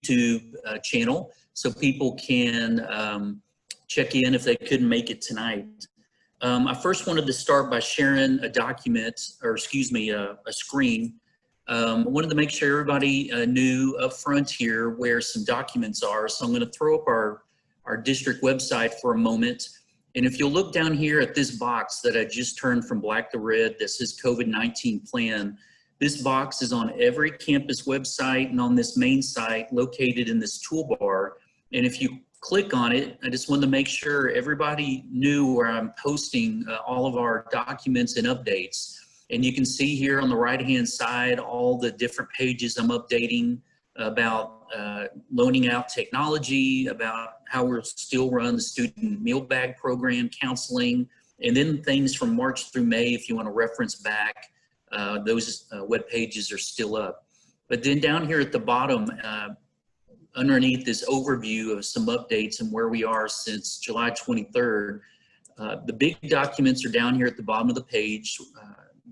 YouTube channel so people can check in if they couldn't make it tonight. I first wanted to start by sharing a document, or excuse me, a screen. I wanted to make sure everybody knew up front here where some documents are. So I'm going to throw up our district website for a moment. And if you'll look down here at this box that I just turned from black to red that says COVID-19 plan, this box is on every campus website and on this main site located in this toolbar. And if you click on it, I just wanted to make sure everybody knew where I'm posting all of our documents and updates. And you can see here on the right-hand side all the different pages I'm updating about loaning out technology, about how we're still run the student meal bag program, counseling, and then things from March through May if you want to reference back. Those web pages are still up. But then down here at the bottom, underneath this overview of some updates and where we are since July 23rd, the big documents are down here at the bottom of the page.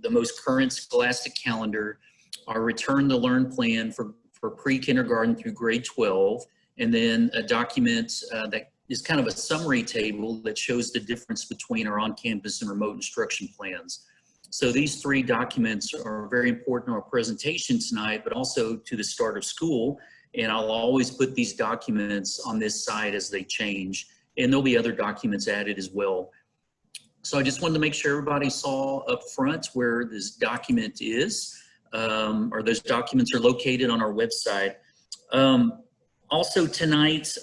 The most current scholastic calendar, our return to learn plan for pre-kindergarten through grade 12, and then a document that is kind of a summary table that shows the difference between our on-campus and remote instruction plans. So these three documents are very important to our presentation tonight, but also to the start of school. And I'll always put these documents on this side as they change. And there'll be other documents added as well. So I just wanted to make sure everybody saw up front where this document is, or those documents are located on our website. Also tonight,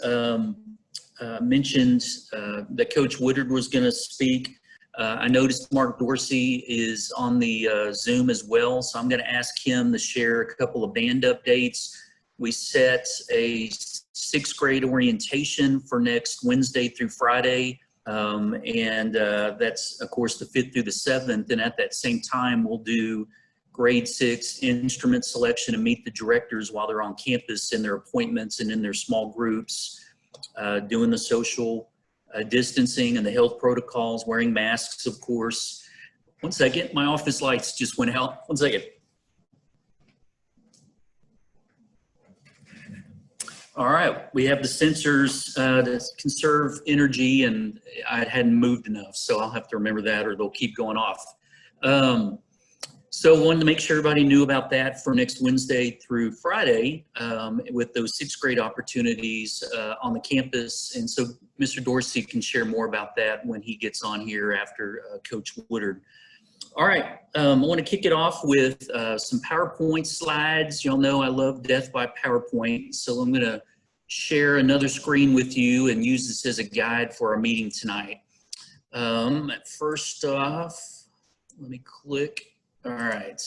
mentioned that Coach Woodard was going to speak. I noticed Mark Dorsey is on the Zoom as well, so I'm going to ask him to share a couple of band updates. We set a 6th grade orientation for next Wednesday through Friday, and that's, of course, the 5th through the 7th, and at that same time, we'll do grade 6 instrument selection and meet the directors while they're on campus in their appointments and in their small groups, doing the social distancing and the health protocols, wearing masks, of course. One second, my office lights just went out. One second. All right, we have the sensors that conserve energy, and I hadn't moved enough, so I'll have to remember that or they'll keep going off. So I wanted to make sure everybody knew about that for next Wednesday through Friday with those 6th grade opportunities on the campus. And so Mr. Dorsey can share more about that when he gets on here after Coach Woodard. All right, I want to kick it off with some PowerPoint slides. Y'all know I love death by PowerPoint, so I'm going to share another screen with you and use this as a guide for our meeting tonight. First off, let me click. All right,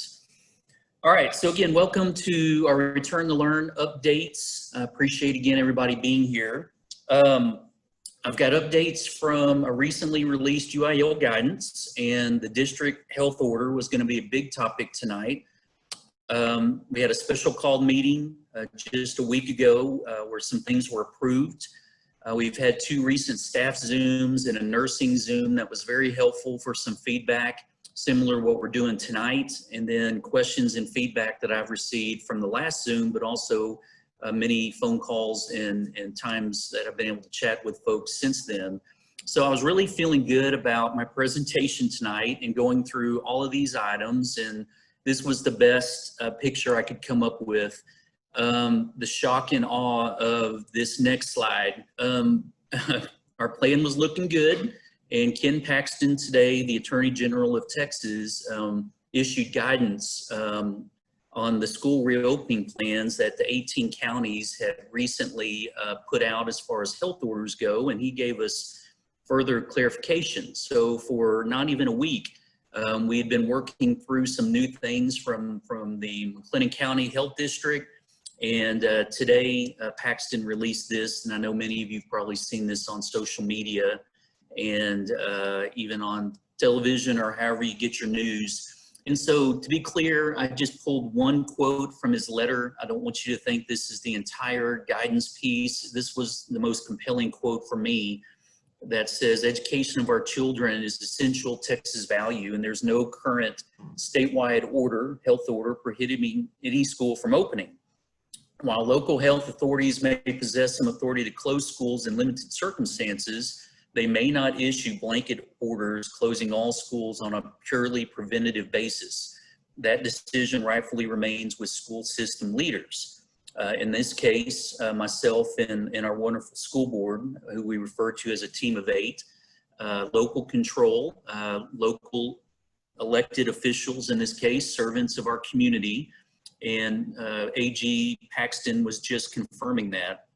so again, welcome to our Return to Learn updates. I appreciate, again, everybody being here. I've got updates from a recently released UIL guidance, and the district health order was going to be a big topic tonight. We had a special called meeting just a week ago where some things were approved. We've had 2 recent staff Zooms and a nursing Zoom that was very helpful for some feedback, similar to what we're doing tonight, and then questions and feedback that I've received from the last Zoom, but also many phone calls and times that I've been able to chat with folks since then. So I was really feeling good about my presentation tonight and going through all of these items, and this was the best picture I could come up with. The shock and awe of this next slide. Our plan was looking good, and Ken Paxton today, the Attorney General of Texas, issued guidance on the school reopening plans that the 18 counties had recently put out as far as health orders go, and he gave us further clarification. So for not even a week, we had been working through some new things from the McLennan County Health District, and today Paxton released this, and I know many of you have probably seen this on social media and even on television or however you get your news. And so to be clear, I just pulled one quote from his letter. I don't want you to think this is the entire guidance piece. This was the most compelling quote for me that says, education of our children is essential Texas value, and there's no current statewide order, health order, prohibiting any school from opening. While local health authorities may possess some authority to close schools in limited circumstances, they may not issue blanket orders closing all schools on a purely preventative basis. That decision rightfully remains with school system leaders. In this case, myself and our wonderful school board, who we refer to as a team of 8, local control, local elected officials, in this case, servants of our community, and AG Paxton was just confirming that.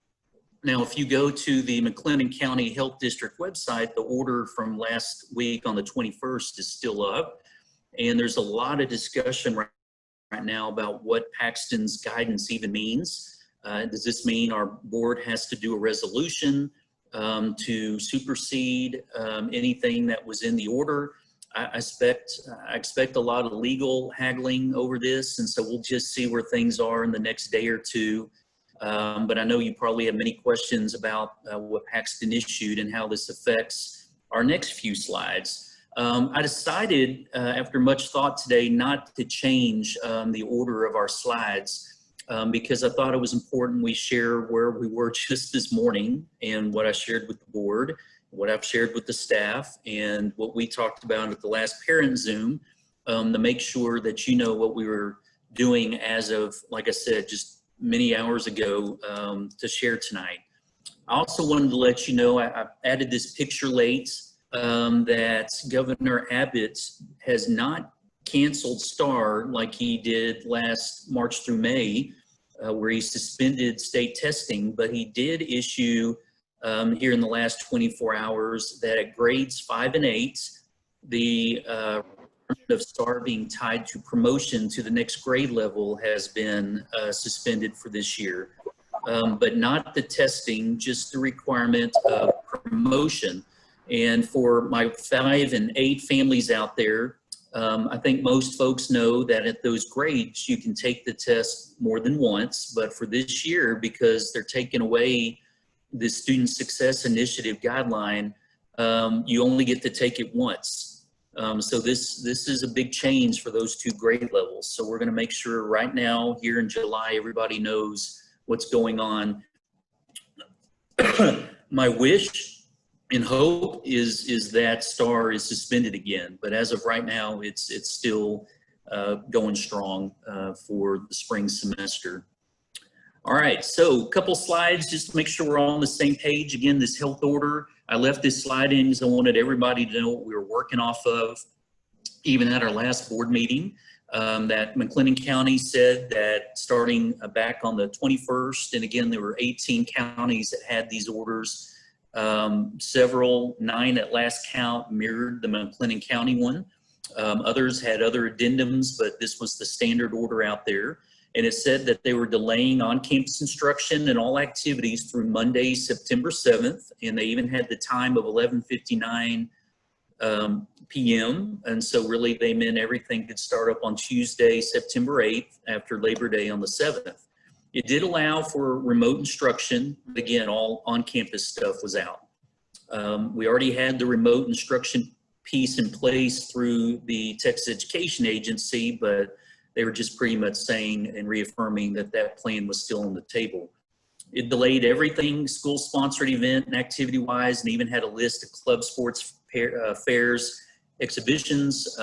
Now, if you go to the McLennan County Health District website, the order from last week on the 21st is still up, and there's a lot of discussion right now about what Paxton's guidance even means. Does this mean our board has to do a resolution to supersede anything that was in the order? I expect a lot of legal haggling over this, and so we'll just see where things are in the next day or two. But I know you probably have many questions about what Paxton issued and how this affects our next few slides. I decided after much thought today not to change the order of our slides because I thought it was important we share where we were just this morning and what I shared with the board, what I've shared with the staff, and what we talked about at the last parent Zoom to make sure that you know what we were doing as of, like I said, just many hours ago to share tonight. I also wanted to let you know I added this picture late that Governor Abbott has not canceled STAR like he did last March through May, where he suspended state testing, but he did issue here in the last 24 hours that at grades 5 and 8, the of STAR being tied to promotion to the next grade level has been suspended for this year, but not the testing, just the requirement of promotion. And for my 5 and 8 families out there, I think most folks know that at those grades you can take the test more than once, but for this year, because they're taking away the Student Success Initiative guideline, you only get to take it once. So this is a big change for those 2 grade levels. So we're going to make sure right now, here in July, everybody knows what's going on. My wish and hope is that STAR is suspended again, but as of right now, it's still going strong for the spring semester. All right, so a couple slides just to make sure we're all on the same page. Again, this health order, I left this slide in because I wanted everybody to know what we were working off of, even at our last board meeting, that McLennan County said that starting back on the 21st, and again, there were 18 counties that had these orders. Several, 9 at last count, mirrored the McLennan County one. Others had other addendums, but this was the standard order out there. And it said that they were delaying on-campus instruction and all activities through Monday, September 7th, and they even had the time of 11:59 p.m. And so really they meant everything could start up on Tuesday, September 8th, after Labor Day on the 7th. It did allow for remote instruction, but again, all on-campus stuff was out. We already had the remote instruction piece in place through the Texas Education Agency, but they were just pretty much saying and reaffirming that that plan was still on the table. It delayed everything school-sponsored event and activity-wise, and even had a list of club sports fairs, exhibitions,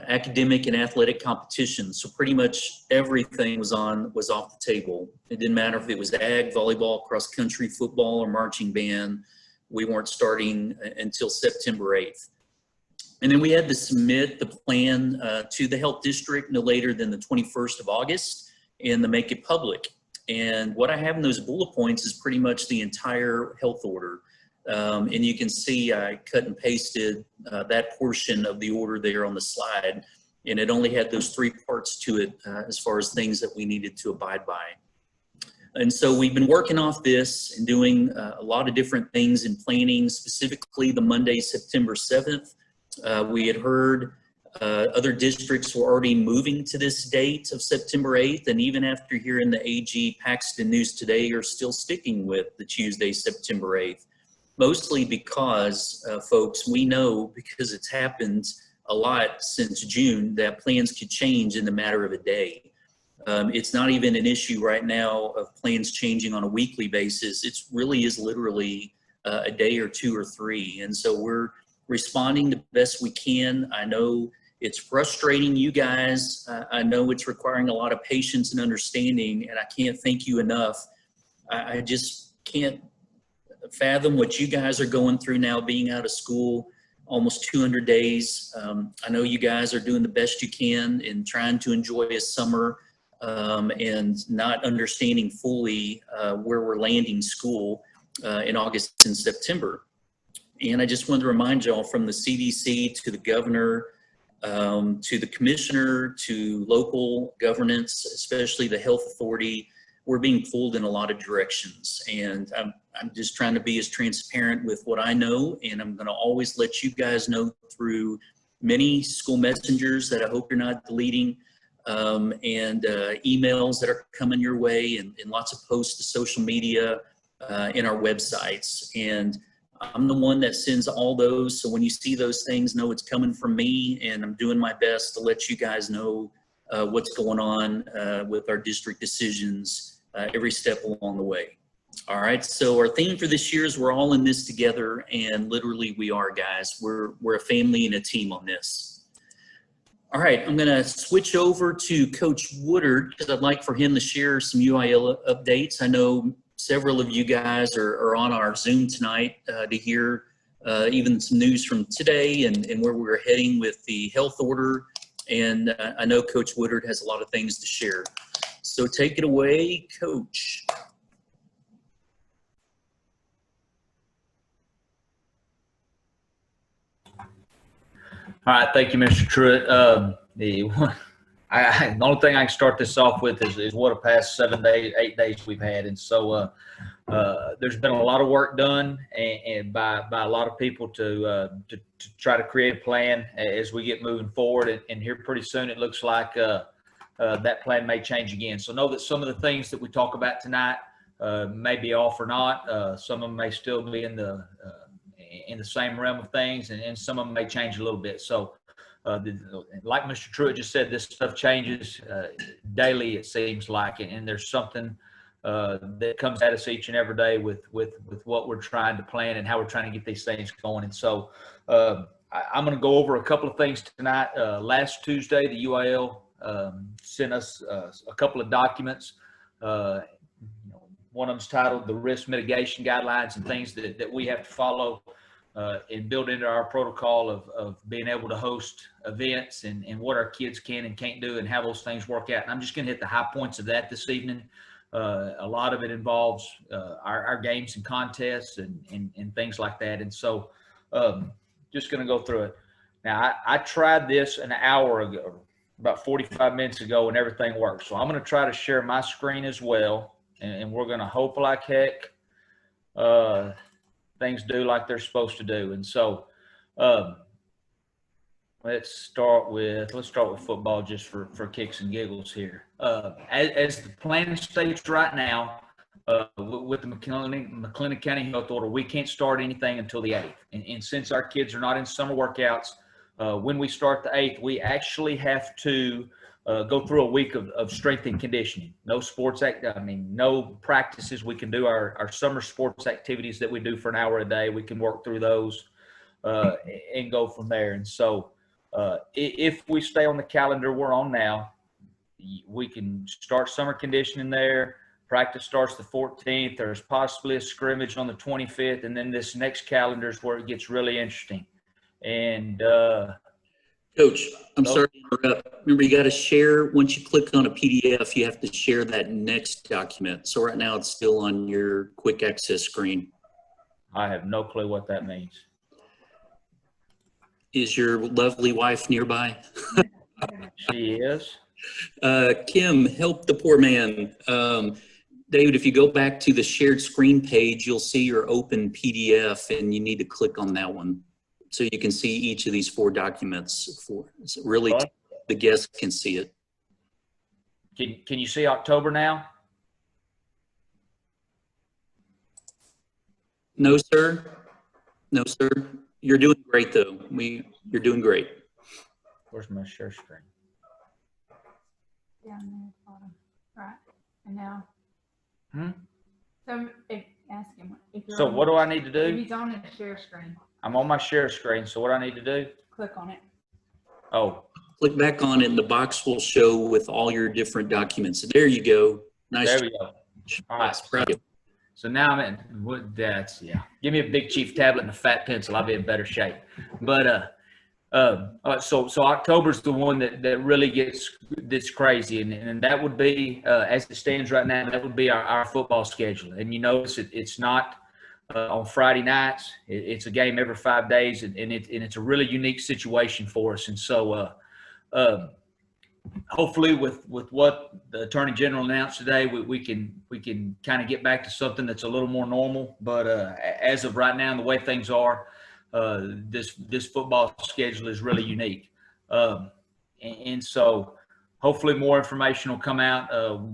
academic and athletic competitions. So pretty much everything was off the table. It didn't matter if it was ag, volleyball, cross-country, football, or marching band. We weren't starting until September 8th. And then we had to submit the plan to the health district no later than the 21st of August and to make it public. And what I have in those bullet points is pretty much the entire health order. And you can see I cut and pasted that portion of the order there on the slide. And it only had those 3 parts to it as far as things that we needed to abide by. And so we've been working off this and doing a lot of different things in planning, specifically the Monday, September 7th. We had heard other districts were already moving to this date of September 8th, and even after hearing the AG Paxton news today, are still sticking with the Tuesday, September 8th. Mostly because, folks, we know, because it's happened a lot since June, that plans could change in the matter of a day. It's not even an issue right now of plans changing on a weekly basis. It really is literally a day or two or three. And so we're responding the best we can. I know it's frustrating you guys. I know it's requiring a lot of patience and understanding, and I can't thank you enough. I just can't fathom what you guys are going through now, being out of school almost 200 days. I know you guys are doing the best you can in trying to enjoy a summer, and not understanding fully where we're landing school in August and September. And I just wanted to remind y'all, from the CDC to the governor, to the commissioner, to local governance, especially the health authority, we're being pulled in a lot of directions. And I'm just trying to be as transparent with what I know, and I'm going to always let you guys know through many school messengers that I hope you're not deleting, and emails that are coming your way, and lots of posts to social media, in our websites. And I'm the one that sends all those. So when you see those things, know it's coming from me, and I'm doing my best to let you guys know what's going on with our district decisions every step along the way. All right, so our theme for this year is we're all in this together, and literally we are, guys. We're a family and a team on this. All right, I'm going to switch over to Coach Woodard, because I'd like for him to share some UIL updates. I know several of you guys are on our Zoom tonight to hear even some news from today and where we're heading with the health order. And I know Coach Woodard has a lot of things to share. So take it away, Coach. All right, thank you, Mr. Truitt. The only thing I can start this off with is what a past 7 days, 8 days we've had. And so there's been a lot of work done and by a lot of people to try to create a plan as we get moving forward. And here pretty soon it looks like that plan may change again. So know that some of the things that we talk about tonight may be off or not. Some of them may still be in the same realm of things, and some of them may change a little bit. So like Mr. Truitt just said, this stuff changes daily, it seems like, and there's something that comes at us each and every day with what we're trying to plan and how we're trying to get these things going. And so I'm going to go over a couple of things tonight. Last Tuesday, the UIL sent us a couple of documents. One of them's titled the risk mitigation guidelines and things that we have to follow and build into our protocol of being able to host events and what our kids can and can't do and how those things work out. And I'm just going to hit the high points of that this evening. A lot of it involves our games and contests and things like that. And so just going to go through it. Now, I tried this an hour ago, about 45 minutes ago, and everything worked. So I'm going to try to share my screen as well. And we're going to hope like heck things do like they're supposed to do. And so let's start with football just for kicks and giggles here. As the plan states right now, with the McLennan County Health Order, we can't start anything until the 8th. And since our kids are not in summer workouts, when we start the 8th, we actually have to go through a week of strength and conditioning. No no practices. We can do our summer sports activities that we do for an hour a day. We can work through those and go from there. And so if we stay on the calendar we're on now, we can start summer conditioning there. Practice starts the 14th. There's possibly a scrimmage on the 25th. And then this next calendar is where it gets really interesting. And Coach, I'm sorry to interrupt. Remember, you got to share. Once you click on a PDF, you have to share that next document. So right now it's still on your quick access screen. I have no clue what that means. Is your lovely wife nearby? She is. Kim, help the poor man. David, if you go back to the shared screen page, you'll see your open PDF, and you need to click on that one. So you can see each of these 4 documents. So really, the guests can see it. Can you see October now? No, sir. No, sir. You're doing great, though. You're doing great. Where's my share screen? down there at the bottom. Right. And now. Hmm? So ask him if you're So on, what do I need to if do? he's on a share screen, I'm on my share screen. So what do I need to do? click on it. Oh, Click back on it and the box will show with all your different documents. There you go. Nice. there we go. All right. Proud of you. So now I'm in. What? That's yeah. Give me a Big Chief tablet and a fat pencil. I'll be in better shape. But so October's the one that really gets crazy, and that would be as it stands right now. That would be our football schedule. And you notice it's not on Friday nights. It's a game every 5 days, and it's a really unique situation for us. And so hopefully with what the Attorney General announced today, we can kind of get back to something that's a little more normal. But as of right now, and the way things are, this football schedule is really unique. And so hopefully more information will come out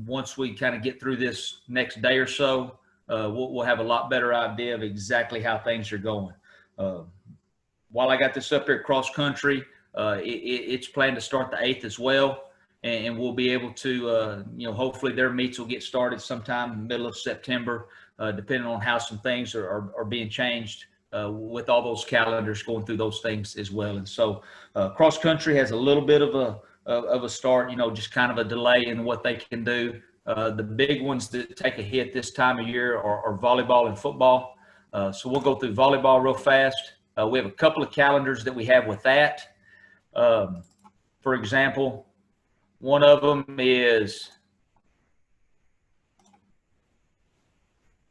once we kind of get through this next day or so. We'll have a lot better idea of exactly how things are going. While I got this up here cross country, it's planned to start the 8th as well, and we'll be able to, hopefully their meets will get started sometime in the middle of September, depending on how some things are being changed with all those calendars going through those things as well. And so cross country has a little bit of a start, just kind of a delay in what they can do. The big ones that take a hit this time of year are volleyball and football. So we'll go through volleyball real fast. We have a couple of calendars that we have with that. For example, one of them is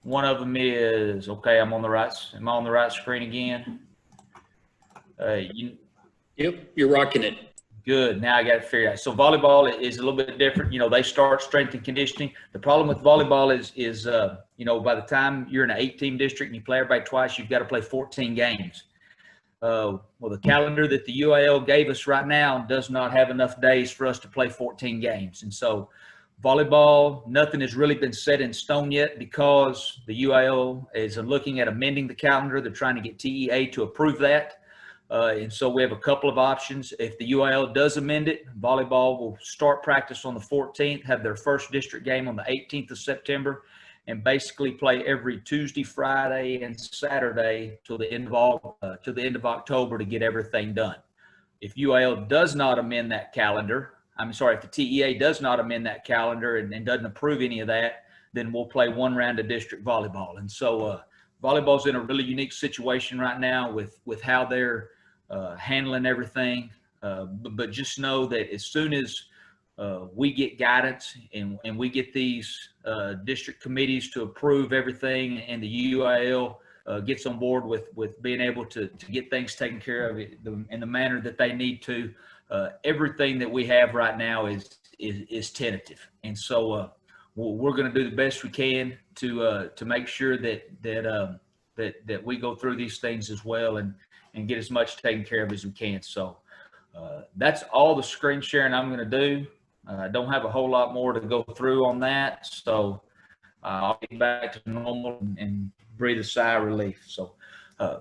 okay. Am I on the right screen again? Yep, you're rocking it. Good. Now I got to figure it out. So volleyball is a little bit different. They start strength and conditioning. The problem with volleyball is by the time you're in an 8-team district and you play everybody twice, you've got to play 14 games. Well, the calendar that the UAL gave us right now does not have enough days for us to play 14 games. And so volleyball, nothing has really been set in stone yet because the UAL is looking at amending the calendar. They're trying to get TEA to approve that. And so we have a couple of options. If the UAL does amend it, volleyball will start practice on the 14th, have their first district game on the 18th of September, and basically play every Tuesday, Friday, and Saturday till the end of October to get everything done. If UAL does not amend that calendar, if the TEA does not amend that calendar and doesn't approve any of that, then we'll play one round of district volleyball. And so volleyball's in a really unique situation right now with how they're handling everything. But just know that as soon as we get guidance and we get these district committees to approve everything, and the UIL gets on board with being able to get things taken care of in the manner that they need to, everything that we have right now is tentative. And so we're going to do the best we can to make sure that we go through these things as well and get as much taken care of as we can. So that's all the screen sharing I'm going to do. I don't have a whole lot more to go through on that. So I'll get back to normal and breathe a sigh of relief. So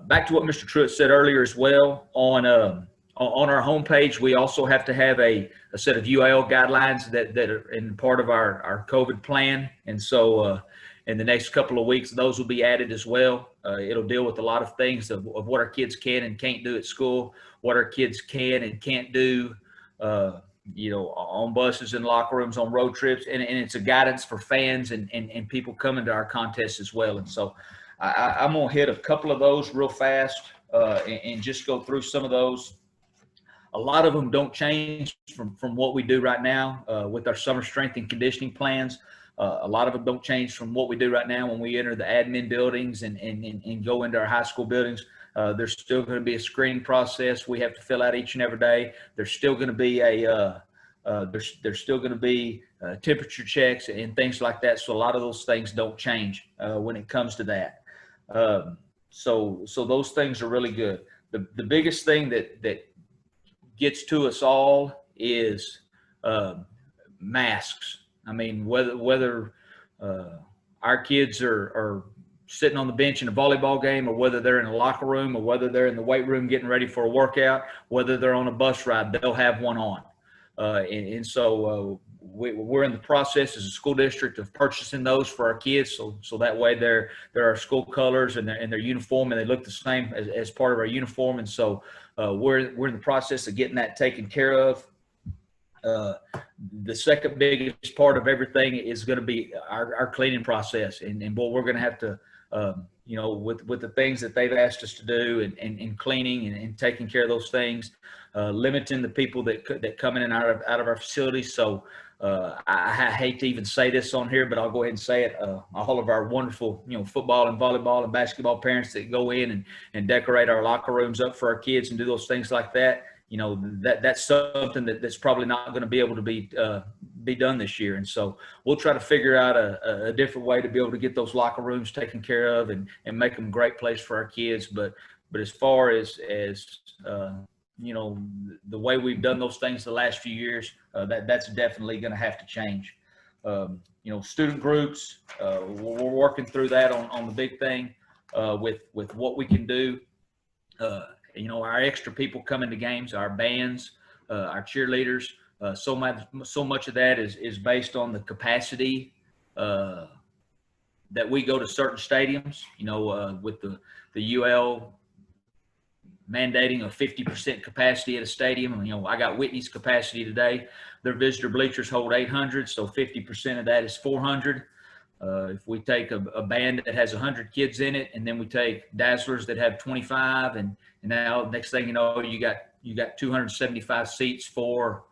back to what Mr. Truitt said earlier as well. On our homepage, we also have to have a set of UAL guidelines that are in part of our COVID plan. And so in the next couple of weeks, those will be added as well. It'll deal with a lot of things of what our kids can and can't do at school, what our kids can and can't do, on buses and locker rooms, on road trips. And it's a guidance for fans and people coming to our contests as well. And so I'm going to hit a couple of those real fast and just go through some of those. A lot of them don't change from what we do right now with our summer strength and conditioning plans. A lot of them don't change from what we do right now when we enter the admin buildings and go into our high school buildings. There's still going to be a screening process we have to fill out each and every day. There's still going to be there's still going to be temperature checks and things like that. So a lot of those things don't change when it comes to that. So those things are really good. The biggest thing that gets to us all is masks. I mean, whether our kids are sitting on the bench in a volleyball game, or whether they're in a locker room, or whether they're in the weight room getting ready for a workout, whether they're on a bus ride, they'll have one on. And so we're in the process as a school district of purchasing those for our kids. So that way they're our school colors and their uniform, and they look the same as part of our uniform. And so we're in the process of getting that taken care of. The second biggest part of everything is going to be our cleaning process, and what we're going to have to, with the things that they've asked us to do, and cleaning and taking care of those things, limiting the people that come in and out of our facilities. So I hate to even say this on here, but I'll go ahead and say it. All of our wonderful, football and volleyball and basketball parents that go in and decorate our locker rooms up for our kids and do those things like that. That's something that's probably not going to be able to be done this year. And so we'll try to figure out a different way to be able to get those locker rooms taken care of and make them a great place for our kids. But as far as the way we've done those things the last few years, that's definitely going to have to change. Student groups, we're working through that on the big thing with what we can do. Our extra people coming to games, our bands, our cheerleaders, so much of that is based on the capacity that we go to certain stadiums, with the UL mandating a 50% capacity at a stadium. I got Whitney's capacity today. Their visitor bleachers hold 800, so 50% of that is 400. If we take a band that has 100 kids in it, and then we take Dazzlers that have 25, and now next thing you know, you got 275 seats for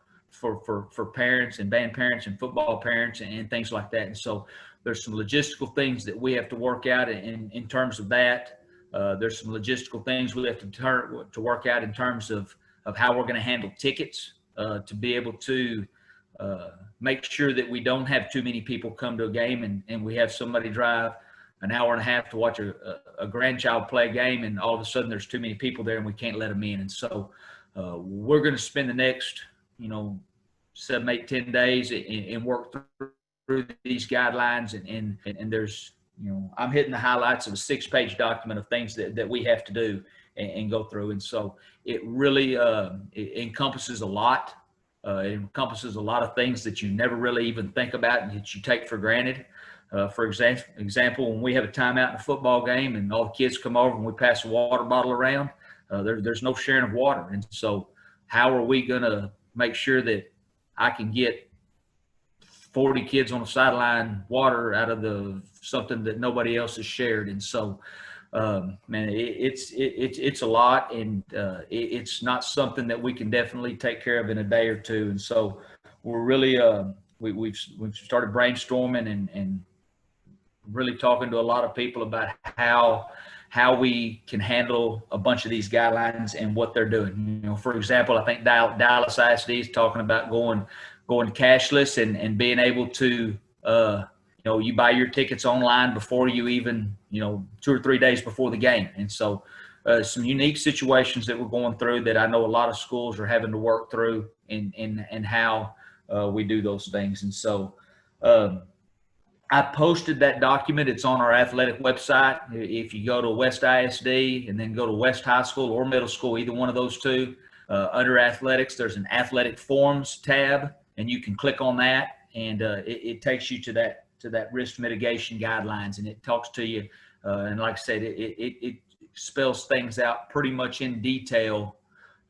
parents and band parents and football parents and things like that. And so there's some logistical things that we have to work out in terms of that. There's some logistical things we have to work out in terms of how we're going to handle tickets to be able to make sure that we don't have too many people come to a game and we have somebody drive an hour and a half to watch a grandchild play a game, and all of a sudden there's too many people there and we can't let them in. And so we're going to spend the next 7, 8, 10 days and work through these guidelines, and there's I'm hitting the highlights of a 6-page document of things that we have to do and go through. And so it really it encompasses a lot. It encompasses a lot of things that you never really even think about and that you take for granted. For example, when we have a timeout in a football game and all the kids come over and we pass a water bottle around, there's no sharing of water. And so how are we going to make sure that I can get 40 kids on the sideline water out of something that nobody else has shared? And so, it's a lot, and it's not something that we can definitely take care of in a day or two. And so we're really, we've started brainstorming and really talking to a lot of people about how we can handle a bunch of these guidelines and what they're doing. For example, I think Dallas ISD is talking about going cashless and being able to, you buy your tickets online before you even, 2 or 3 days before the game. And so some unique situations that we're going through that I know a lot of schools are having to work through and how we do those things. And so I posted that document. It's on our athletic website. If you go to West ISD and then go to West High School or Middle School, either one of those two, under athletics, there's an athletic forms tab, and you can click on that, and it takes you to that risk mitigation guidelines, and it talks to you. And like I said, it spells things out pretty much in detail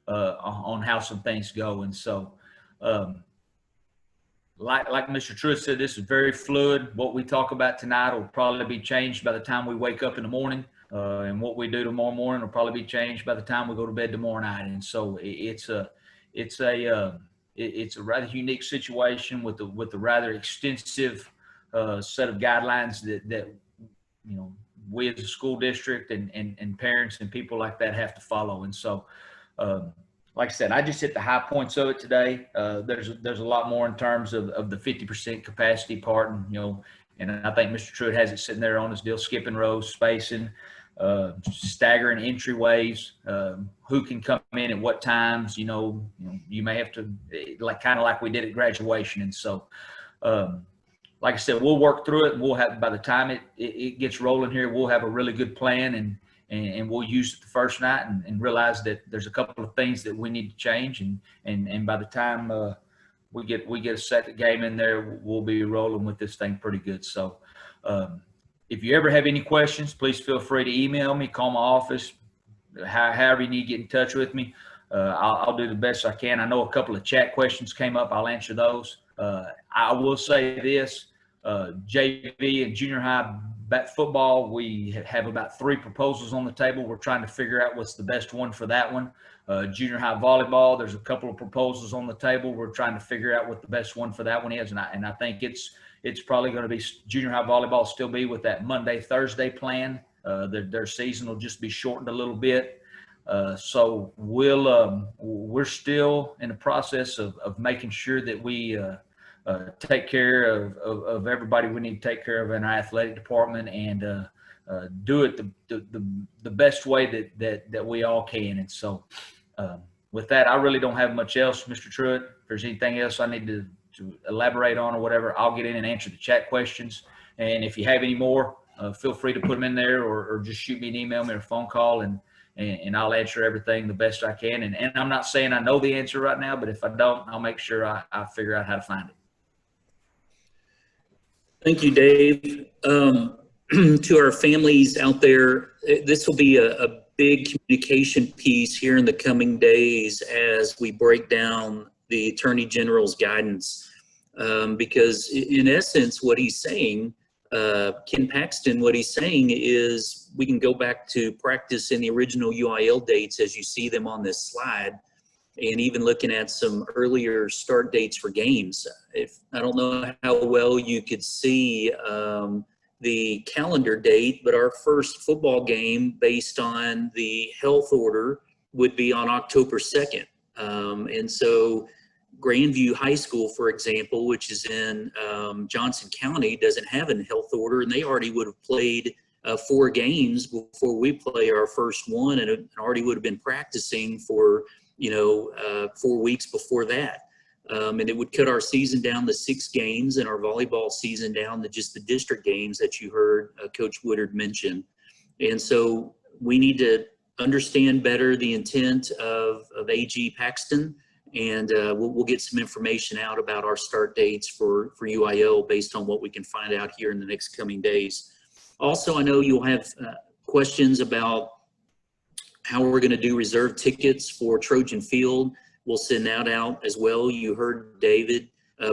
on how some things go. And so, like Mr. Truitt said, this is very fluid. What we talk about tonight will probably be changed by the time we wake up in the morning, and what we do tomorrow morning will probably be changed by the time we go to bed tomorrow night. And so it's a rather unique situation with a rather extensive set of guidelines that we as a school district and parents and people like that have to follow. And so, like I said, I just hit the high points of it today. There's a lot more in terms of the 50% capacity part, and I think Mr. Truitt has it sitting there on his deal: skipping rows, spacing, staggering entryways, who can come in at what times. You may have to, kind of like we did at graduation. And so, like I said, we'll work through it, and we'll have, by the time it gets rolling here, we'll have a really good plan, and we'll use it the first night and realize that there's a couple of things that we need to change. And by the time we get a second game in there, we'll be rolling with this thing pretty good. So if you ever have any questions, please feel free to email me, call my office, however you need to get in touch with me. I'll do the best I can. I know a couple of chat questions came up. I'll answer those. I will say this, JV and junior high football, we have about 3 proposals on the table. We're trying to figure out what's the best one for that one. Junior high volleyball, there's a couple of proposals on the table. We're trying to figure out what the best one for that one is. And I think it's probably going to be junior high volleyball still be with that Monday, Thursday plan. Their season will just be shortened a little bit. So we're still in the process of making sure that we take care of everybody we need to take care of in our athletic department, and do it the best way that we all can. And so with that, I really don't have much else, Mr. Truitt. If there's anything else I need to elaborate on or whatever, I'll get in and answer the chat questions. And if you have any more, feel free to put them in there, or just shoot me an email, me or a phone call, and I'll answer everything the best I can. And I'm not saying I know the answer right now, but if I don't, I'll make sure I figure out how to find it. Thank you, Dave. To our families out there, this will be a big communication piece here in the coming days as we break down the Attorney General's guidance. Because in essence, what he's saying, Ken Paxton, what he's saying is we can go back to practice in the original UIL dates as you see them on this slide, and even looking at some earlier start dates for games. I don't know how well you could see the calendar date, but our first football game based on the health order would be on October 2nd. And so Grandview High School, for example, which is in Johnson County, doesn't have a health order, and they already would have played 4 games before we play our first one, and already would have been practicing for 4 weeks before that. And it would cut our season down to 6 games and our volleyball season down to just the district games that you heard Coach Woodard mention. And so we need to understand better the intent of AG Paxton, and we'll get some information out about our start dates for UIL based on what we can find out here in the next coming days. Also, I know you'll have questions about how we're going to do reserve tickets for Trojan Field. We'll send that out as well. You heard David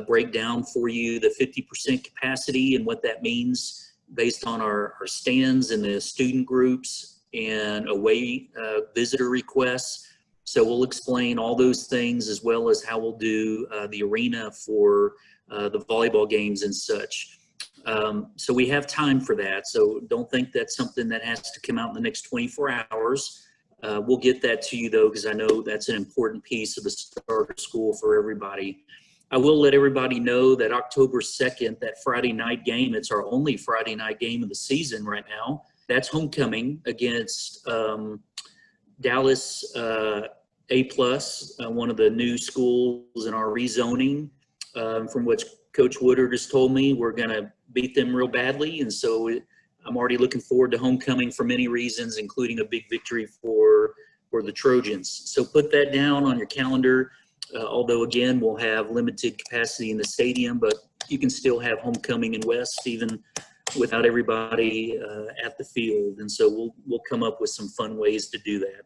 break down for you the 50% capacity and what that means based on our stands and the student groups and away visitor requests. So we'll explain all those things, as well as how we'll do the arena for the volleyball games and such. So we have time for that. So don't think that's something that has to come out in the next 24 hours. We'll get that to you, though, because I know that's an important piece of the start of school for everybody. I will let everybody know that October 2nd, that Friday night game, it's our only Friday night game of the season right now. That's homecoming against Dallas A+, one of the new schools in our rezoning. From what Coach Woodard has told me, we're going to beat them real badly, and so I'm already looking forward to homecoming for many reasons, including a big victory for the Trojans. So put that down on your calendar. Although, again, we'll have limited capacity in the stadium, but you can still have homecoming in West even without everybody at the field. And so we'll come up with some fun ways to do that.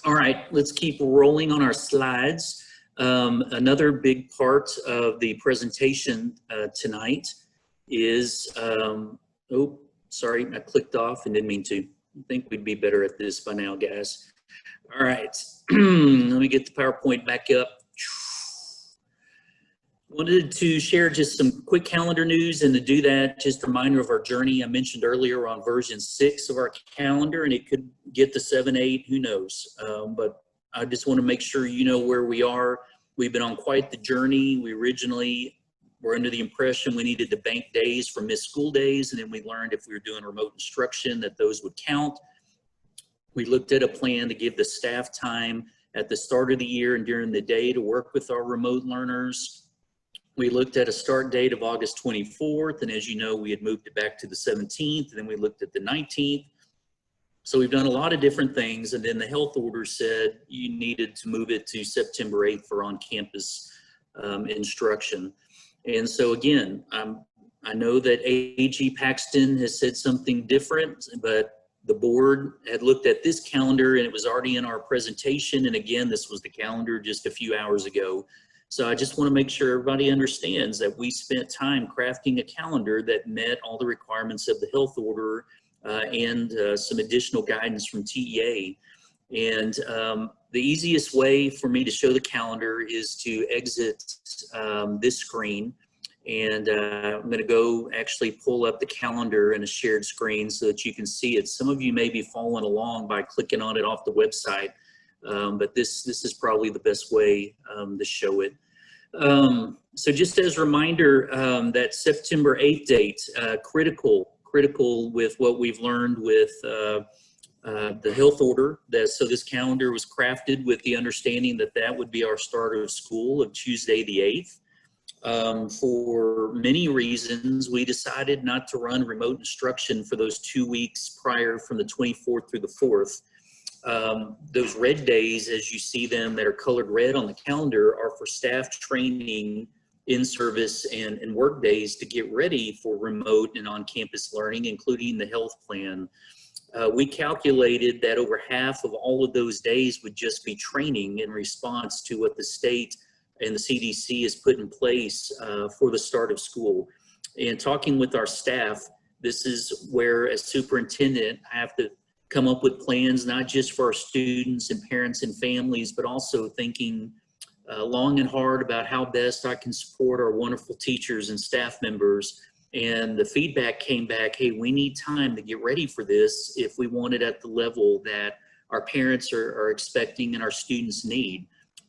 All right, let's keep rolling on our slides. Another big part of the presentation tonight is, oh, sorry, I clicked off and didn't mean to. I think we'd be better at this by now, guys. All right, let me get the PowerPoint back up. Wanted to share just some quick calendar news, and to do that, just a reminder of our journey. I mentioned earlier we're on version 6 of our calendar, and it could get to 7, 8, who knows. But I just want to make sure you know where we are. We've been on quite the journey. We originally were under the impression we needed to bank days for missed school days, and then we learned if we were doing remote instruction that those would count. We looked at a plan to give the staff time at the start of the year and during the day to work with our remote learners. We looked at a start date of August 24th, and as you know, we had moved it back to the 17th, and then we looked at the 19th. So we've done a lot of different things, and then the health order said you needed to move it to September 8th for on-campus instruction. And so again, I know that AG Paxton has said something different, but the board had looked at this calendar and it was already in our presentation. And again, this was the calendar just a few hours ago. So I just want to make sure everybody understands that we spent time crafting a calendar that met all the requirements of the health order and some additional guidance from TEA. And the easiest way for me to show the calendar is to exit this screen. And I'm going to go actually pull up the calendar in a shared screen so that you can see it. Some of you may be following along by clicking on it off the website, but this is probably the best way to show it. So just as a reminder, that September 8th date, critical with what we've learned with the health order. So this calendar was crafted with the understanding that that would be our start of school of Tuesday the 8th. For many reasons, we decided not to run remote instruction for those 2 weeks prior from the 24th through the 4th. Those red days, as you see them that are colored red on the calendar, are for staff training, in-service, and work days to get ready for remote and on-campus learning, including the health plan. We calculated that over half of all of those days would just be training in response to what the state and the CDC has put in place for the start of school. And talking with our staff, this is where, as superintendent, I have to come up with plans, not just for our students and parents and families, but also thinking long and hard about how best I can support our wonderful teachers and staff members. And the feedback came back, hey, we need time to get ready for this if we want it at the level that our parents are expecting and our students need.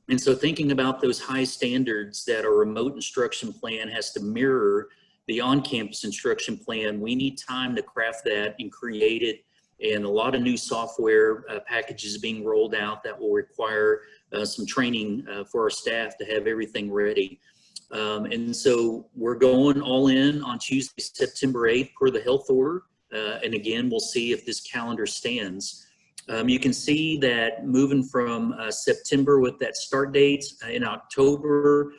And so thinking about those high standards that our remote instruction plan has to mirror the on-campus instruction plan, we need time to craft that and create it. And a lot of new software packages being rolled out that will require some training for our staff to have everything ready. And so we're going all in on Tuesday, September 8th per the health order. And again, we'll see if this calendar stands. You can see that moving from September with that start date in October,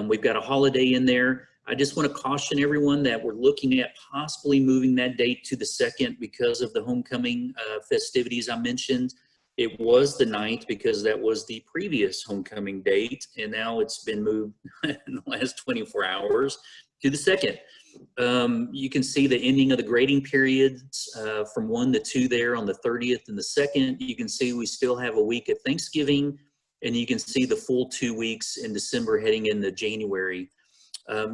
we've got a holiday in there. I just want to caution everyone that we're looking at possibly moving that date to the 2nd because of the homecoming festivities I mentioned. It was the 9th because that was the previous homecoming date, and now it's been moved in the last 24 hours to the 2nd. You can see the ending of the grading periods from 1 to 2 there on the 30th and the 2nd. You can see we still have a week at Thanksgiving, and you can see the full 2 weeks in December heading into January.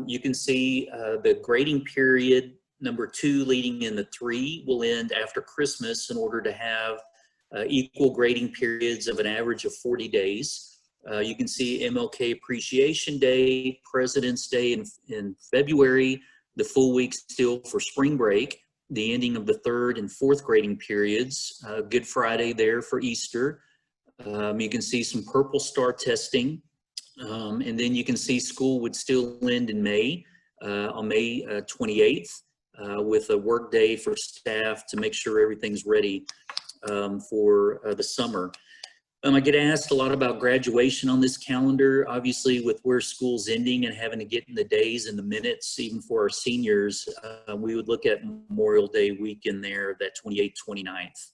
You can see the grading period number 2 leading into 3 will end after Christmas in order to have equal grading periods of an average of 40 days. You can see MLK Appreciation Day, President's Day in February, the full week still for spring break, the ending of the 3rd and 4th grading periods, Good Friday there for Easter. You can see some purple star testing. And then you can see school would still end in May, on May 28th, with a work day for staff to make sure everything's ready for the summer. I get asked a lot about graduation on this calendar. Obviously, with where school's ending and having to get in the days and the minutes, even for our seniors, we would look at Memorial Day weekend there, that 28th, 29th.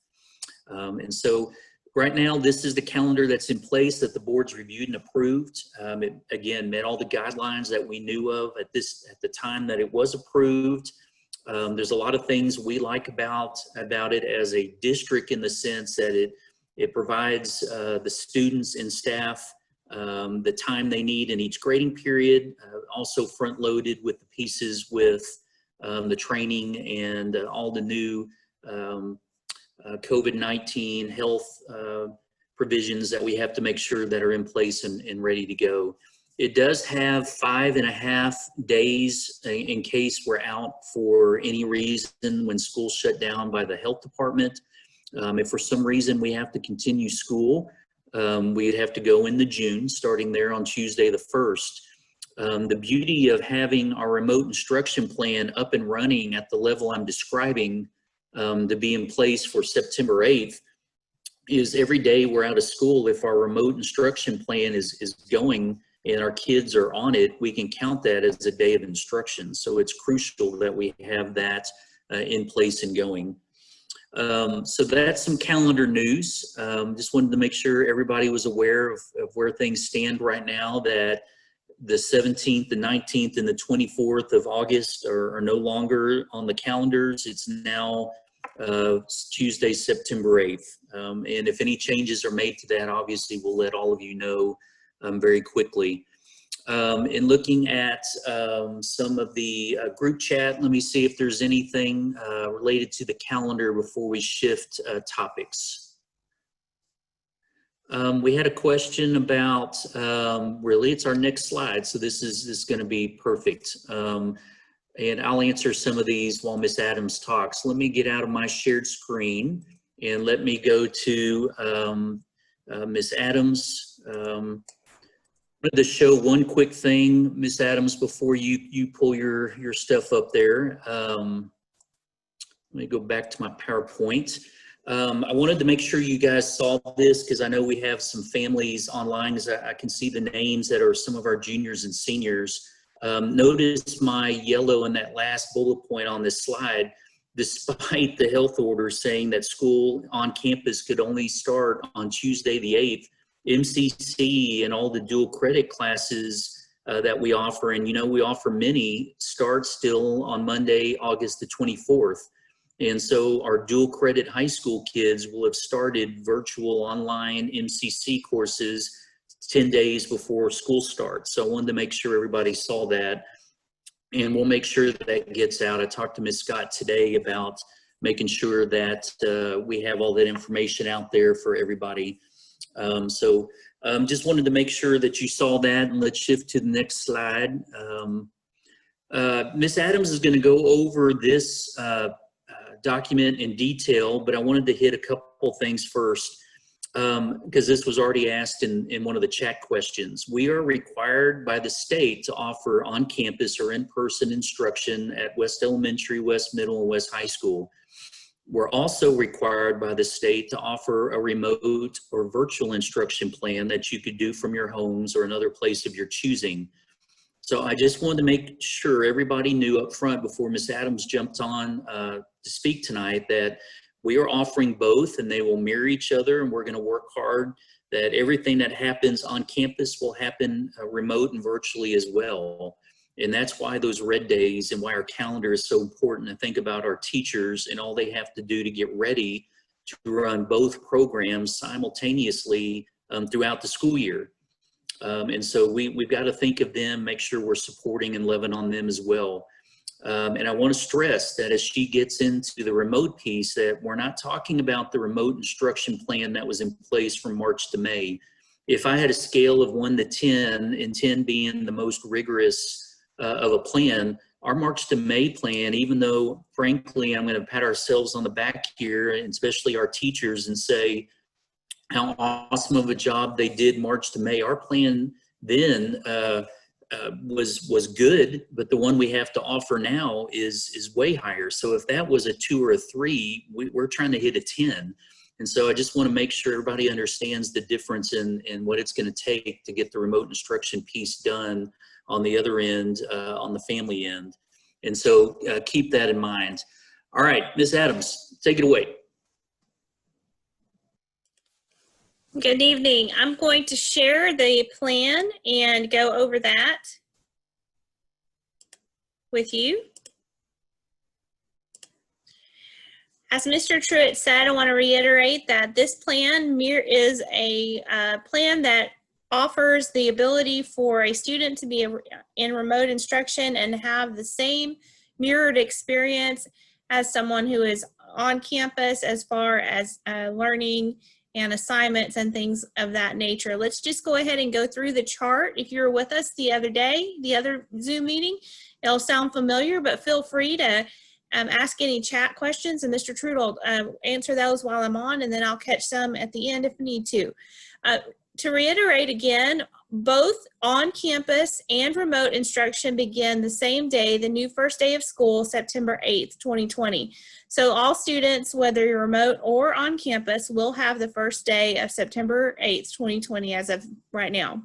And so right now, this is the calendar that's in place that the board's reviewed and approved. It, again, met all the guidelines that we knew of at the time that it was approved. There's a lot of things we like about it as a district in the sense that it provides the students and staff the time they need in each grading period, also front-loaded with the pieces with the training and all the new COVID-19 health provisions that we have to make sure that are in place and ready to go. It does have 5.5 days in case we're out for any reason when school's shut down by the health department. If for some reason we have to continue school, we'd have to go into June, starting there on Tuesday the 1st. The beauty of having our remote instruction plan up and running at the level I'm describing to be in place for September 8th is every day we're out of school, if our remote instruction plan is going, and our kids are on it, we can count that as a day of instruction. So it's crucial that we have that in place and going. So that's some calendar news. Just wanted to make sure everybody was aware of where things stand right now, that the 17th, the 19th, and the 24th of August are no longer on the calendars. It's now Tuesday, September 8th. And if any changes are made to that, obviously we'll let all of you know very quickly. In looking at some of the group chat, let me see if there's anything related to the calendar before we shift topics. We had a question about, really, it's our next slide, so this is going to be perfect. And I'll answer some of these while Ms. Adams talks. Let me get out of my shared screen and let me go to Ms. Adams. I wanted to show one quick thing, Ms. Adams, before you pull your stuff up there. Let me go back to my PowerPoint. I wanted to make sure you guys saw this because I know we have some families online, as I can see the names that are some of our juniors and seniors. Notice my yellow in that last bullet point on this slide. Despite the health order saying that school on campus could only start on Tuesday the 8th, MCC and all the dual credit classes that we offer, and we offer many, start still on Monday, August the 24th. And so our dual credit high school kids will have started virtual online MCC courses 10 days before school starts. So I wanted to make sure everybody saw that, and we'll make sure that gets out. I talked to Ms. Scott today about making sure that we have all that information out there for everybody. Just wanted to make sure that you saw that, and let's shift to the next slide. Ms. Adams is going to go over this document in detail, but I wanted to hit a couple things first because this was already asked in one of the chat questions. We are required by the state to offer on-campus or in-person instruction at West Elementary, West Middle, and West High School. We're also required by the state to offer a remote or virtual instruction plan that you could do from your homes or another place of your choosing. So I just wanted to make sure everybody knew up front before Ms. Adams jumped on to speak tonight that we are offering both, and they will mirror each other, and we're going to work hard that everything that happens on campus will happen remote and virtually as well. And that's why those red days and why our calendar is so important to think about our teachers and all they have to do to get ready to run both programs simultaneously throughout the school year. And so we've got to think of them, make sure we're supporting and loving on them as well. And I want to stress that as she gets into the remote piece, that we're not talking about the remote instruction plan that was in place from March to May. If I had a scale of 1 to 10, and 10 being the most rigorous of a plan, our March to May plan, even though frankly I'm going to pat ourselves on the back here, and especially our teachers, and say how awesome of a job they did March to May, our plan then was good, but the one we have to offer now is way higher. So if that was a 2 or a 3, we're trying to hit a 10. And so I just want to make sure everybody understands the difference in what it's going to take to get the remote instruction piece done on the other end, on the family end. And so keep that in mind. All right, Ms. Adams, take it away. Good evening. I'm going to share the plan and go over that with you. As Mr. Truitt said, I want to reiterate that this plan is a plan that offers the ability for a student to be in remote instruction and have the same mirrored experience as someone who is on campus as far as learning and assignments and things of that nature. Let's just go ahead and go through the chart. If you were with us the other day, the other Zoom meeting, it'll sound familiar, but feel free to ask any chat questions, and Mr. Truitt will answer those while I'm on, and then I'll catch some at the end if we need to. To reiterate again, both on-campus and remote instruction begin the same day, the new first day of school, September 8th, 2020. So all students, whether you're remote or on campus, will have the first day of September 8th, 2020 as of right now.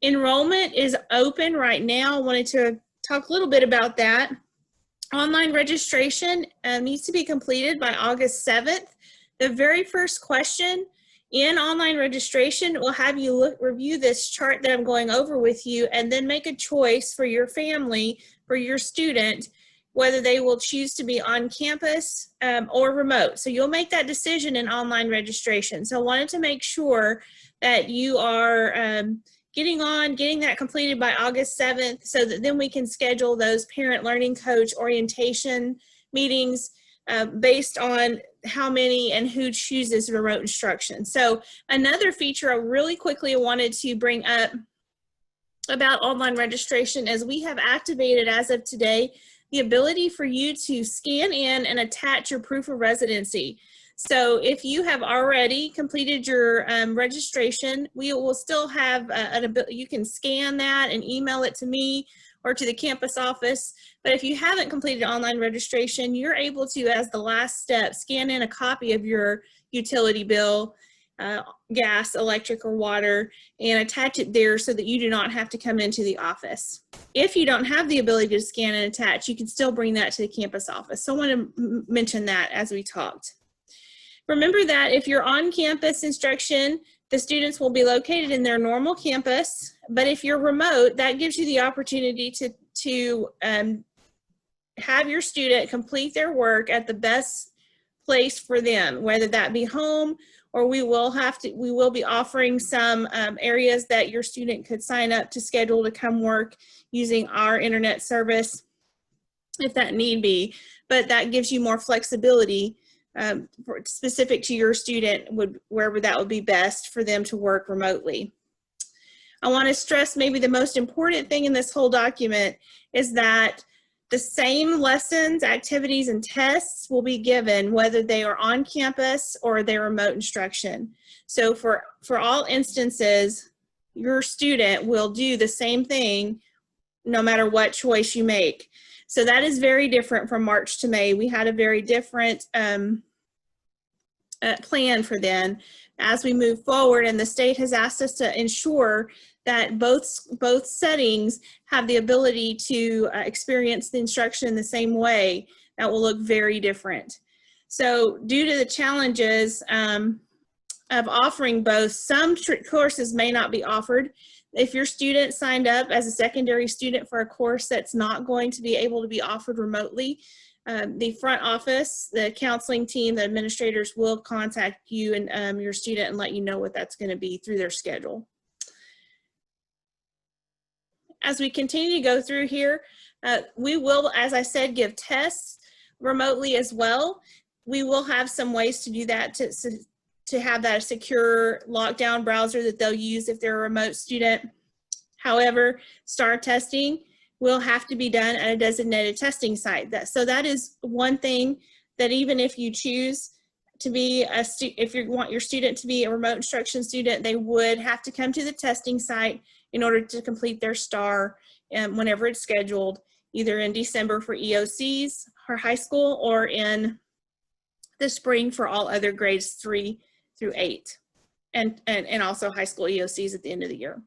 Enrollment is open right now. I wanted to talk a little bit about that. Online registration needs to be completed by August 7th. The very first question in online registration will have you review this chart that I'm going over with you, and then make a choice for your family, for your student, whether they will choose to be on campus or remote. So you'll make that decision in online registration. So I wanted to make sure that you are getting that completed by August 7th, so that then we can schedule those parent learning coach orientation meetings based on how many and who chooses remote instruction. So another feature I really quickly wanted to bring up about online registration is we have activated as of today the ability for you to scan in and attach your proof of residency. So if you have already completed your registration, we will still have an ability, you can scan that and email it to me or to the campus office. But if you haven't completed online registration, you're able to, as the last step, scan in a copy of your utility bill, gas, electric, or water, and attach it there so that you do not have to come into the office. If you don't have the ability to scan and attach, you can still bring that to the campus office. So I want to mention that as we talked. Remember that if you're on campus instruction, the students will be located in their normal campus, but if you're remote, that gives you the opportunity to have your student complete their work at the best place for them, whether that be home, or we will be offering some areas that your student could sign up to schedule to come work using our internet service if that need be, but that gives you more flexibility specific to your student, wherever that would be best for them to work remotely. I want to stress maybe the most important thing in this whole document is that the same lessons, activities, and tests will be given whether they are on campus or they're remote instruction. So for all instances, your student will do the same thing no matter what choice you make. So that is very different from March to May. We had a very different plan for them as we move forward, and the state has asked us to ensure that both settings have the ability to experience the instruction the same way. That will look very different. So due to the challenges of offering both, some courses may not be offered. If your student signed up as a secondary student for a course that's not going to be able to be offered remotely, the front office, the counseling team, the administrators will contact you and your student and let you know what that's going to be through their schedule. As we continue to go through here, we will, as I said, give tests remotely as well. We will have some ways to do that to have that secure lockdown browser that they'll use if they're a remote student. However, STAR testing will have to be done at a designated testing site. So that is one thing that even if you choose to be if you want your student to be a remote instruction student, they would have to come to the testing site in order to complete their STAR whenever it's scheduled, either in December for EOCs for high school or in the spring for all other grades 3 through 8, and also high school EOCs at the end of the year.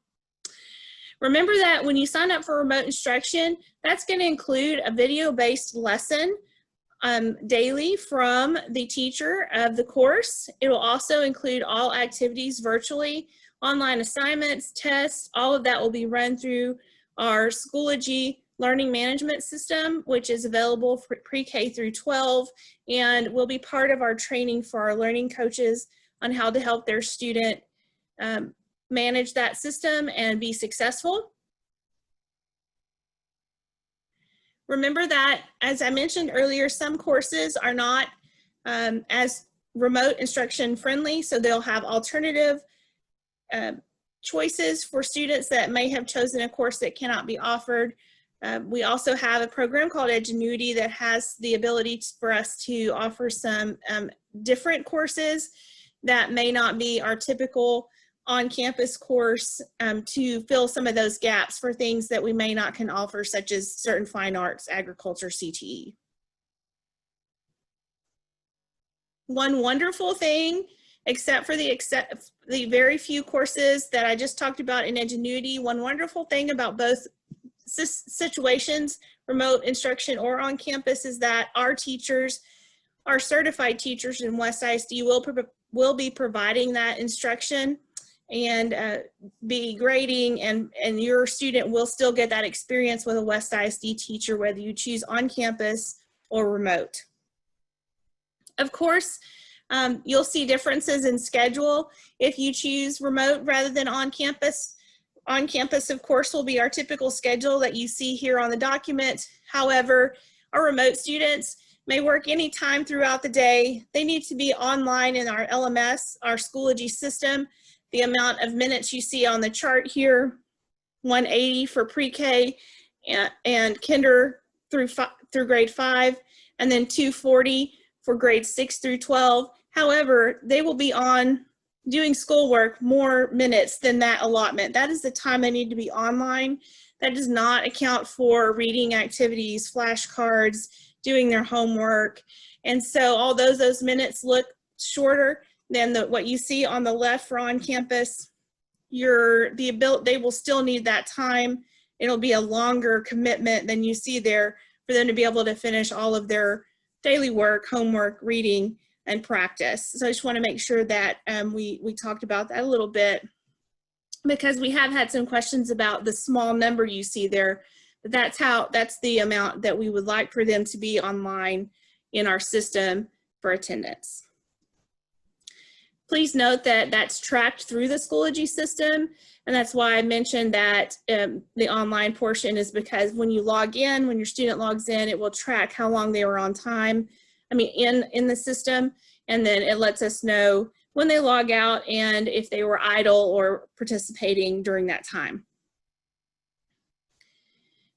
Remember that when you sign up for remote instruction, that's going to include a video-based lesson daily from the teacher of the course. It will also include all activities virtually, online assignments, tests, all of that will be run through our Schoology learning management system, which is available for pre-K through 12, and will be part of our training for our learning coaches on how to help their student manage that system and be successful. Remember that, as I mentioned earlier, some courses are not as remote instruction friendly, so they'll have alternative choices for students that may have chosen a course that cannot be offered. We also have a program called Edgenuity that has the ability for us to offer some different courses that may not be our typical on-campus course to fill some of those gaps for things that we may not can offer, such as certain fine arts, agriculture, CTE. One wonderful thing except for the very few courses that I just talked about in Ingenuity. One wonderful thing about both situations, remote instruction or on campus, is that our teachers, our certified teachers in West ISD will be providing that instruction and be grading, and your student will still get that experience with a West ISD teacher, whether you choose on campus or remote. Of course, you'll see differences in schedule if you choose remote rather than on campus. On campus, of course, will be our typical schedule that you see here on the document. However, our remote students may work any time throughout the day. They need to be online in our LMS, our Schoology system. The amount of minutes you see on the chart here, 180 for pre-K and kinder through grade 5, and then 240 for grades 6 through 12. However, they will be on doing schoolwork more minutes than that allotment. That is the time they need to be online. That does not account for reading activities, flashcards, doing their homework. And so although those minutes look shorter than what you see on the left for on campus, they will still need that time. It'll be a longer commitment than you see there for them to be able to finish all of their daily work, homework, reading, and practice. So I just want to make sure that we talked about that a little bit, because we have had some questions about the small number you see there. But that's the amount that we would like for them to be online in our system for attendance. Please note that that's tracked through the Schoology system, and that's why I mentioned that the online portion is because when you log in, when your student logs in, it will track how long they were on time, in the system, and then it lets us know when they log out and if they were idle or participating during that time.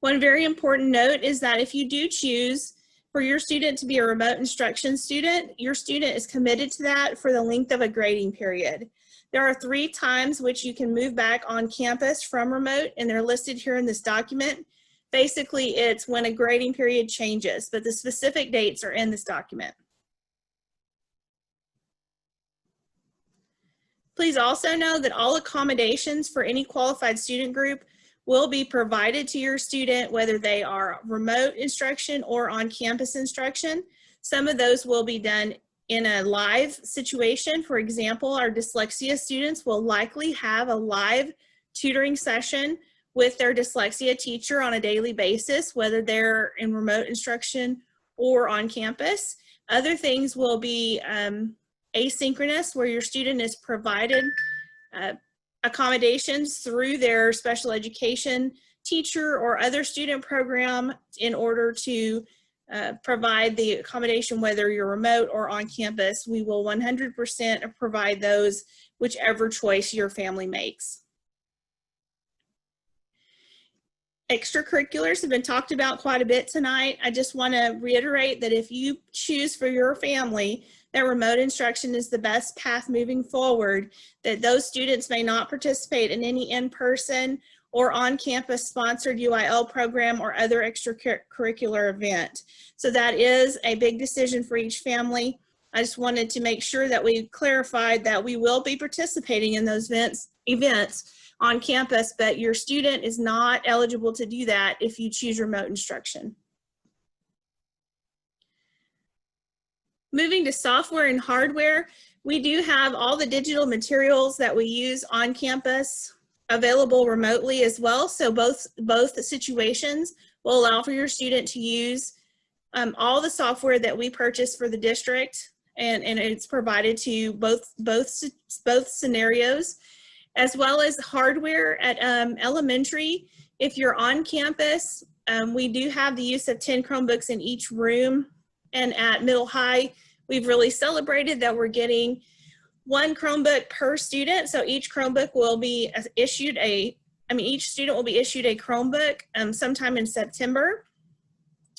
One very important note is that if you do choose for your student to be a remote instruction student, your student is committed to that for the length of a grading period. There are 3 times which you can move back on campus from remote, and they're listed here in this document. Basically, it's when a grading period changes, but the specific dates are in this document. Please also know that all accommodations for any qualified student group will be provided to your student, whether they are remote instruction or on-campus instruction. Some of those will be done in a live situation. For example, our dyslexia students will likely have a live tutoring session with their dyslexia teacher on a daily basis, whether they're in remote instruction or on campus. Other things will be asynchronous, where your student is provided accommodations through their special education teacher or other student program in order to provide the accommodation, whether you're remote or on campus. We will 100% provide those, whichever choice your family makes. Extracurriculars have been talked about quite a bit tonight. I just want to reiterate that if you choose for your family that remote instruction is the best path moving forward, that those students may not participate in any in-person or on-campus sponsored UIL program or other extracurricular event. So that is a big decision for each family. I just wanted to make sure that we clarified that we will be participating in those events on campus, but your student is not eligible to do that if you choose remote instruction. Moving to software and hardware, we do have all the digital materials that we use on campus available remotely as well. So both situations will allow for your student to use all the software that we purchase for the district, and it's provided to both scenarios, as well as hardware at elementary. If you're on campus, we do have the use of 10 Chromebooks in each room, and at middle high, we've really celebrated that we're getting 1 Chromebook per student. So each Chromebook will be issued each student will be issued a Chromebook sometime in September,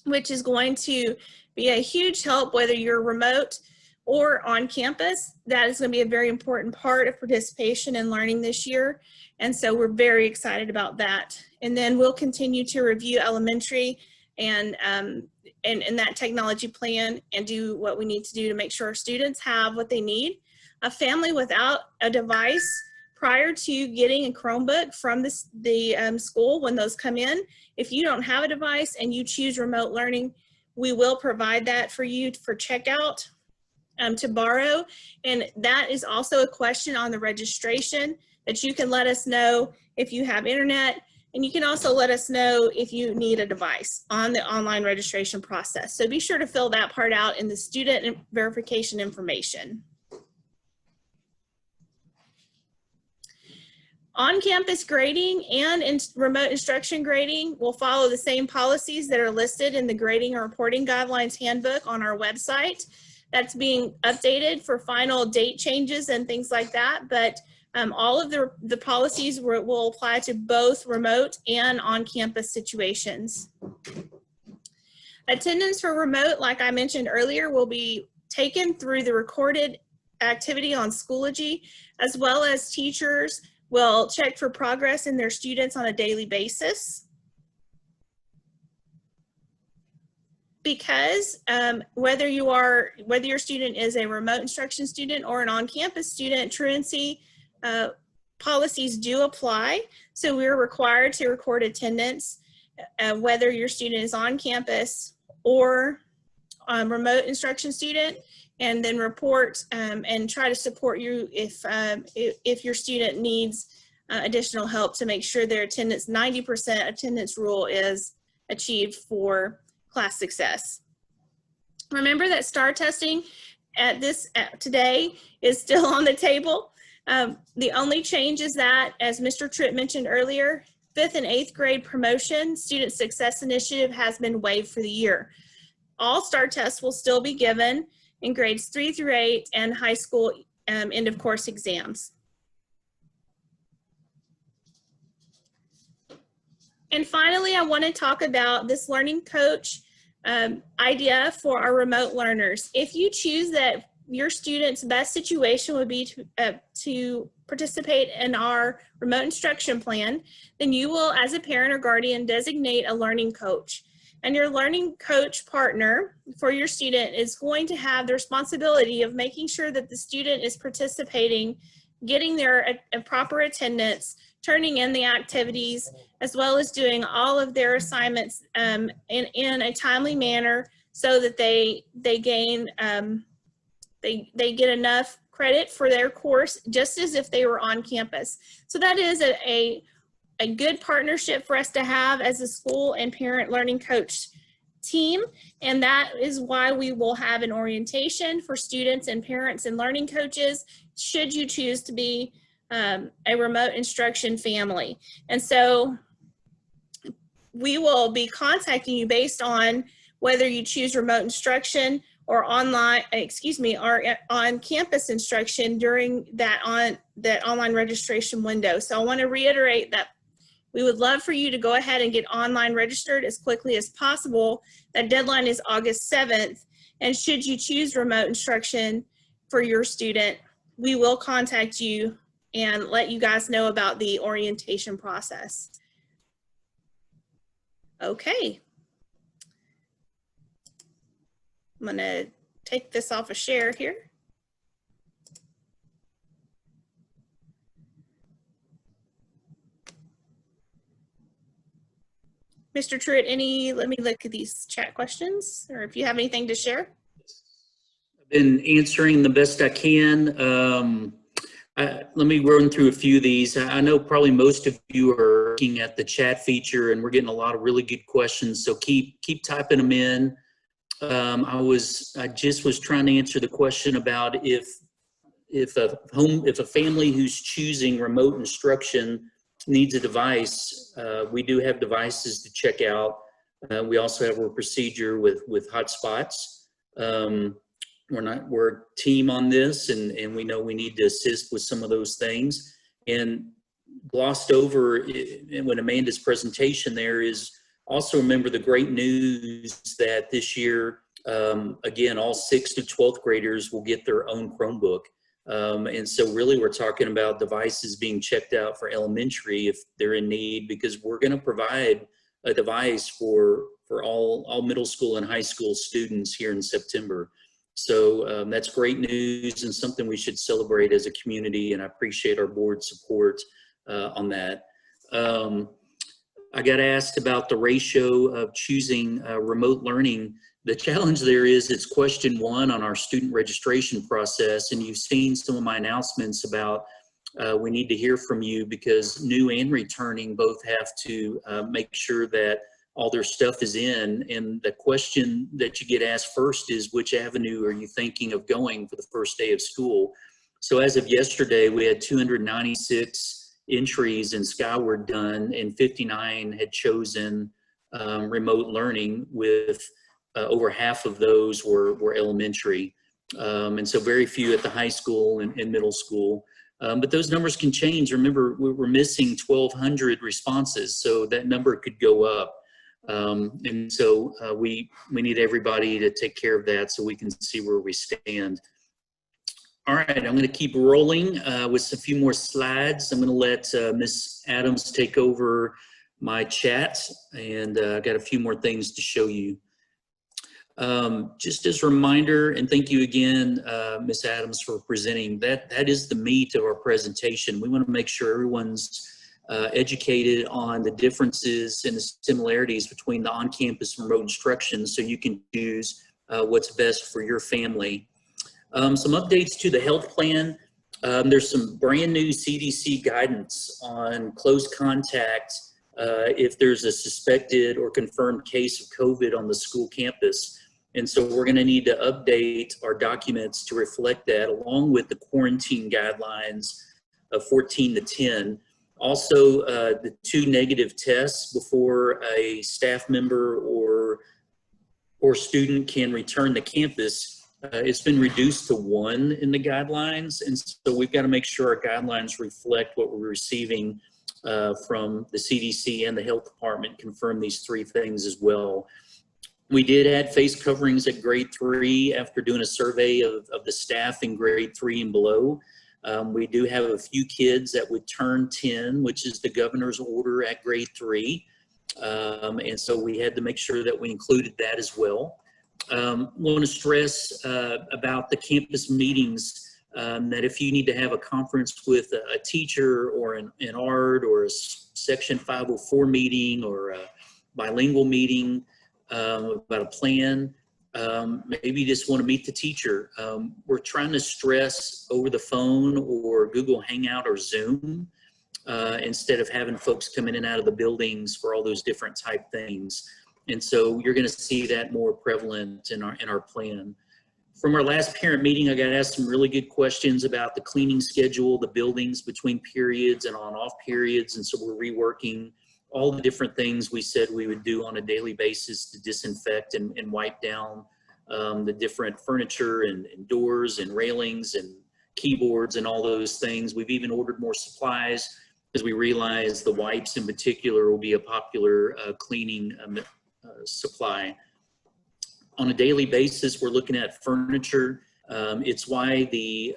which is going to be a huge help whether you're remote or on campus. That is going to be a very important part of participation and learning this year. And so we're very excited about that. And then we'll continue to review elementary and that technology plan and do what we need to do to make sure our students have what they need. a family without a device prior to getting a Chromebook from the school when those come in, if you don't have a device and you choose remote learning, we will provide that for you for checkout to borrow. And that is also a question on the registration that you can let us know if you have internet, and you can also let us know if you need a device on the online registration process. So be sure to fill that part out in the student verification information. On-campus grading and remote instruction grading will follow the same policies that are listed in the Grading and Reporting Guidelines Handbook on our website. That's being updated for final date changes and things like that, but all of the policies will apply to both remote and on-campus situations. Attendance for remote, like I mentioned earlier, will be taken through the recorded activity on Schoology, as well as teachers will check for progress in their students on a daily basis. Because whether your student is a remote instruction student or an on-campus student, truancy policies do apply. So we're required to record attendance whether your student is on campus or remote instruction student, and then report and try to support you if your student needs additional help to make sure their attendance, 90% attendance rule is achieved for class success. Remember that STAR testing today is still on the table. The only change is that, as Mr. Tripp mentioned earlier, 5th and 8th grade promotion student success initiative has been waived for the year. All STAR tests will still be given in grades 3 through 8 and high school end of course exams. And finally, I want to talk about this learning coach idea for our remote learners. If you choose that your student's best situation would be to participate in our remote instruction plan, then you will, as a parent or guardian, designate a learning coach. And your learning coach partner for your student is going to have the responsibility of making sure that the student is participating, getting their proper attendance, turning in the activities, as well as doing all of their assignments in a timely manner so that they gain they get enough credit for their course just as if they were on campus. So that is a good partnership for us to have as a school and parent learning coach team. And that is why we will have an orientation for students and parents and learning coaches should you choose to be a remote instruction family. And so we will be contacting you based on whether you choose remote instruction or online, or on-campus instruction during that online registration window. So I want to reiterate that we would love for you to go ahead and get online registered as quickly as possible. That deadline is August 7th. And should you choose remote instruction for your student, we will contact you and let you guys know about the orientation process. Okay. I'm going to take this off of share here. Mr. Truitt, let me look at these chat questions, or if you have anything to share. I've been answering the best I can. Let me run through a few of these. I know probably most of you are looking at the chat feature, and we're getting a lot of really good questions, so keep typing them in. I just was trying to answer the question about if a family who's choosing remote instruction needs a device. We do have devices to check out. We also have a procedure with hotspots. We're a team on this, and we know we need to assist with some of those things. And glossed over when Amanda's presentation there is also remember the great news that this year, again, all 6th to 12th graders will get their own Chromebook. And so really we're talking about devices being checked out for elementary if they're in need, because we're going to provide a device for all middle school and high school students here in September. So that's great news and something we should celebrate as a community, and I appreciate our board support on that. I got asked about the ratio of choosing remote learning. The challenge there is it's question 1 on our student registration process, and you've seen some of my announcements about we need to hear from you because new and returning both have to make sure that all their stuff is in, and the question that you get asked first is which avenue are you thinking of going for the first day of school? So as of yesterday, we had 296 entries in Skyward done, and 59 had chosen remote learning, with over half of those were elementary. And so very few at the high school and middle school. But those numbers can change. Remember, we're missing 1,200 responses, so that number could go up. And so we need everybody to take care of that so we can see where we stand. All right, I'm going to keep rolling with a few more slides. I'm going to let Ms. Adams take over my chat, and I've got a few more things to show you. Just as a reminder, and thank you again, Ms. Adams, for presenting. That is the meat of our presentation. We want to make sure everyone's educated on the differences and the similarities between the on-campus and remote instruction, so you can choose what's best for your family. Some updates to the health plan. There's some brand new CDC guidance on close contact if there's a suspected or confirmed case of COVID on the school campus. And so we're going to need to update our documents to reflect that, along with the quarantine guidelines of 14 to 10. Also, the 2 negative tests before a staff member or student can return to campus. It's been reduced to 1 in the guidelines, and so we've got to make sure our guidelines reflect what we're receiving from the CDC and the health department, confirm these 3 things as well. We did add face coverings at grade 3 after doing a survey of the staff in grade 3 and below. We do have a few kids that would turn 10, which is the governor's order at grade 3. And so we had to make sure that we included that as well. Want to stress about the campus meetings, that if you need to have a conference with a teacher or an art or a Section 504 meeting or a bilingual meeting about a plan, maybe you just want to meet the teacher. We're trying to stress over the phone or Google Hangout or Zoom instead of having folks come in and out of the buildings for all those different type things. And so you're going to see that more prevalent in our plan. From our last parent meeting, I got asked some really good questions about the cleaning schedule, the buildings between periods and on-off periods. And so we're reworking all the different things we said we would do on a daily basis to disinfect and wipe down the different furniture and doors and railings and keyboards and all those things. We've even ordered more supplies because we realize the wipes in particular will be a popular cleaning supply. On a daily basis, we're looking at furniture. It's why the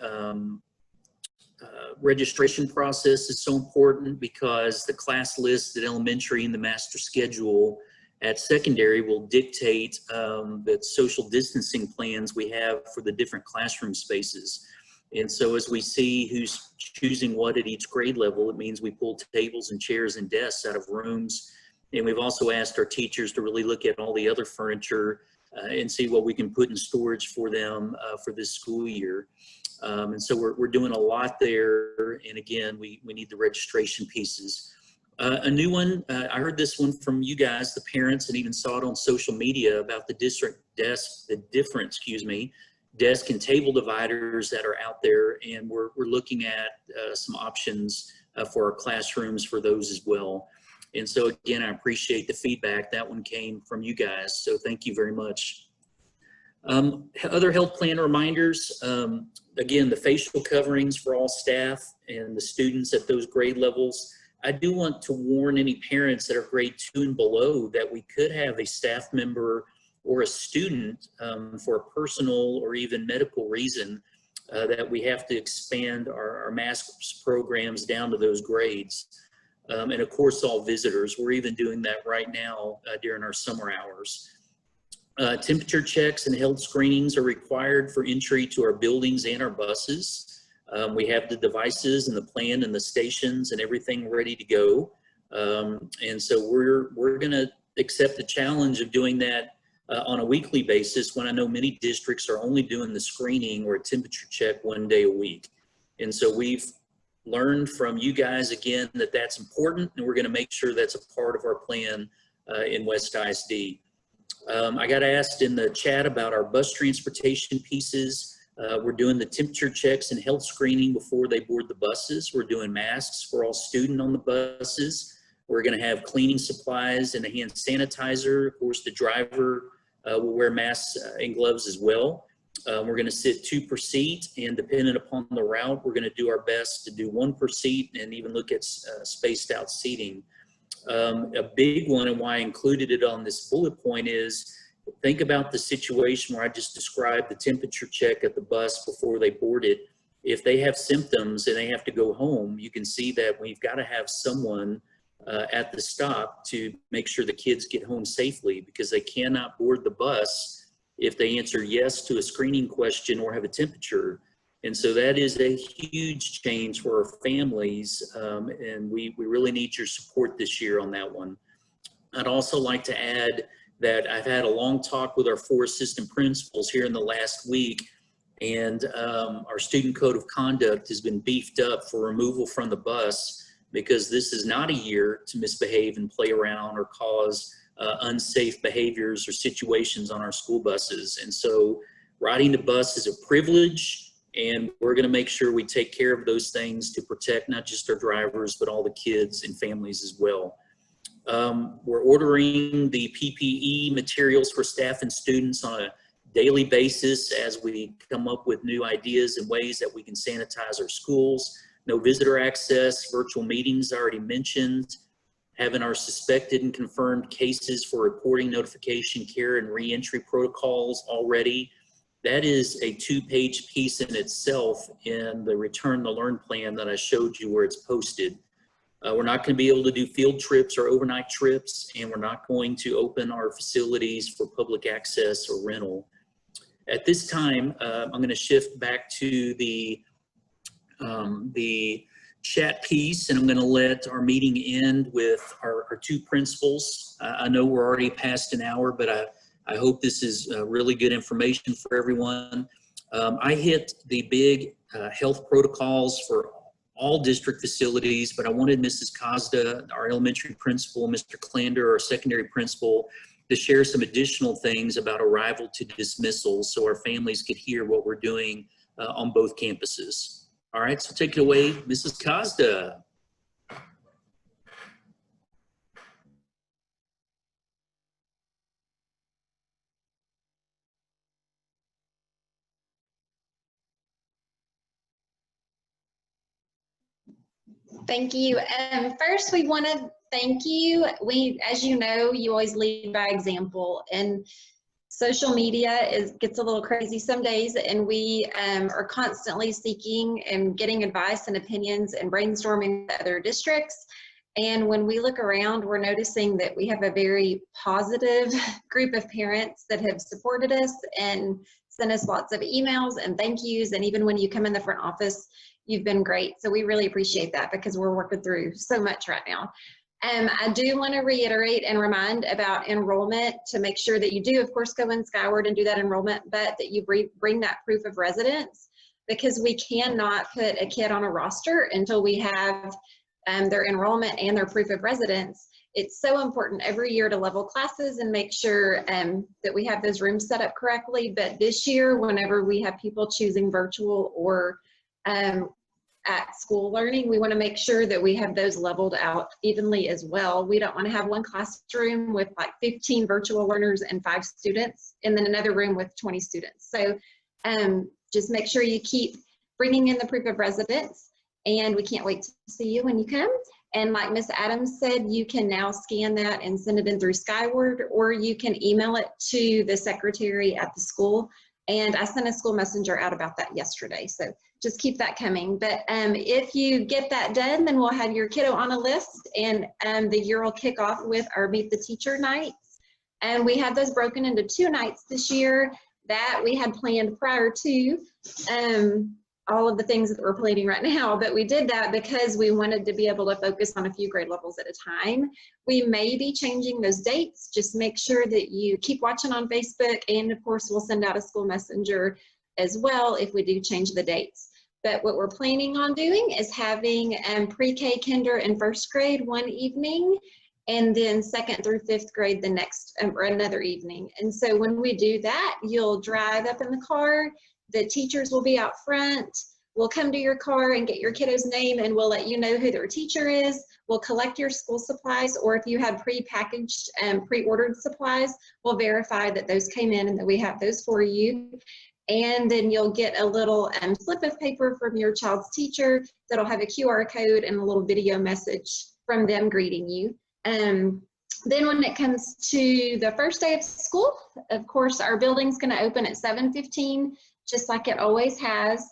registration process is so important, because the class list at elementary and the master schedule at secondary will dictate the social distancing plans we have for the different classroom spaces. And so as we see who's choosing what at each grade level, it means we pull tables and chairs and desks out of rooms. And we've also asked our teachers to really look at all the other furniture and see what we can put in storage for them for this school year. And so we're doing a lot there. And again, we need the registration pieces. A new one, I heard this one from you guys, the parents, and even saw it on social media about the different desk and table dividers that are out there. And we're looking at some options for our classrooms for those as well. And so again, I appreciate the feedback. That one came from you guys, so thank you very much. Other health plan reminders, again, the facial coverings for all staff and the students at those grade levels. I do want to warn any parents that are grade 2 and below that we could have a staff member or a student for a personal or even medical reason that we have to expand our mask programs down to those grades. And of course, all visitors. We're even doing that right now during our summer hours. Temperature checks and health screenings are required for entry to our buildings and our buses. We have the devices and the plan and the stations and everything ready to go. And so we're going to accept the challenge of doing that on a weekly basis, when I know many districts are only doing the screening or a temperature check 1 day a week. And so we've learned from you guys again that that's important, and we're going to make sure that's a part of our plan in West ISD. I got asked in the chat about our bus transportation pieces. We're doing the temperature checks and health screening before they board the buses. We're doing masks for all students on the buses. We're going to have cleaning supplies and a hand sanitizer. Of course, the driver will wear masks and gloves as well. We're going to sit 2 per seat, and depending upon the route, we're going to do our best to do 1 per seat and even look at spaced out seating. A big one, and why I included it on this bullet point, is think about the situation where I just described the temperature check at the bus before they board it. If they have symptoms and they have to go home, you can see that we've got to have someone at the stop to make sure the kids get home safely, because they cannot board the bus if they answer yes to a screening question or have a temperature. And so that is a huge change for our families, and we really need your support this year on that one. I'd also like to add that I've had a long talk with our 4 assistant principals here in the last week, and our student code of conduct has been beefed up for removal from the bus, because this is not a year to misbehave and play around or cause unsafe behaviors or situations on our school buses. And so riding the bus is a privilege, and we're going to make sure we take care of those things to protect not just our drivers, but all the kids and families as well. We're ordering the PPE materials for staff and students on a daily basis as we come up with new ideas and ways that we can sanitize our schools. No visitor access, virtual meetings I already mentioned, having our suspected and confirmed cases for reporting, notification, care, and reentry protocols already. That is a 2-page piece in itself in the Return to Learn plan that I showed you where it's posted. We're not going to be able to do field trips or overnight trips, and we're not going to open our facilities for public access or rental. At this time, I'm going to shift back to the chat piece, and I'm going to let our meeting end with our 2 principals. I know we're already past an hour, but I hope this is really good information for everyone. I hit the big health protocols for all district facilities, but I wanted Mrs. Cosda, our elementary principal, Mr. Clander, our secondary principal, to share some additional things about arrival to dismissal so our families could hear what we're doing on both campuses. All right, so take it away, Mrs. Cosda. Thank you. First, we want to thank you. As you know, you always lead by example, and social media gets a little crazy some days, and we are constantly seeking and getting advice and opinions and brainstorming with other districts. And when we look around, we're noticing that we have a very positive group of parents that have supported us and sent us lots of emails and thank yous. And even when you come in the front office, you've been great. So we really appreciate that, because we're working through so much right now. I do want to reiterate and remind about enrollment, to make sure that you do, of course, go in Skyward and do that enrollment, but that you bring that proof of residence, because we cannot put a kid on a roster until we have their enrollment and their proof of residence. It's so important every year to level classes and make sure that we have those rooms set up correctly. But this year, whenever we have people choosing virtual or at school learning, we want to make sure that we have those leveled out evenly as well. We don't want to have one classroom with like 15 virtual learners and 5 students, and then another room with 20 students. So just make sure you keep bringing in the proof of residence, and we can't wait to see you when you come. And like Ms. Adams said, you can now scan that and send it in through Skyward, or you can email it to the secretary at the school. And I sent a school messenger out about that yesterday. So just keep that coming. But if you get that done, then we'll have your kiddo on a list, and the year will kick off with our Meet the Teacher nights. And we had those broken into 2 nights this year that we had planned prior to all of the things that we're planning right now. But we did that because we wanted to be able to focus on a few grade levels at a time. We may be changing those dates. Just make sure that you keep watching on Facebook, and of course we'll send out a school messenger as well if we do change the dates. But what we're planning on doing is having pre-K, kinder, and first grade one evening, and then 2nd through 5th grade the next, or another evening. And so when we do that, you'll drive up in the car, the teachers will be out front, we'll come to your car and get your kiddo's name, and we'll let you know who their teacher is. We'll collect your school supplies, or if you had pre-packaged and pre-ordered supplies, we'll verify that those came in and that we have those for you. And then you'll get a little slip of paper from your child's teacher that'll have a QR code and a little video message from them greeting you. Then when it comes to the first day of school, of course, our building's going to open at 7:15, just like it always has.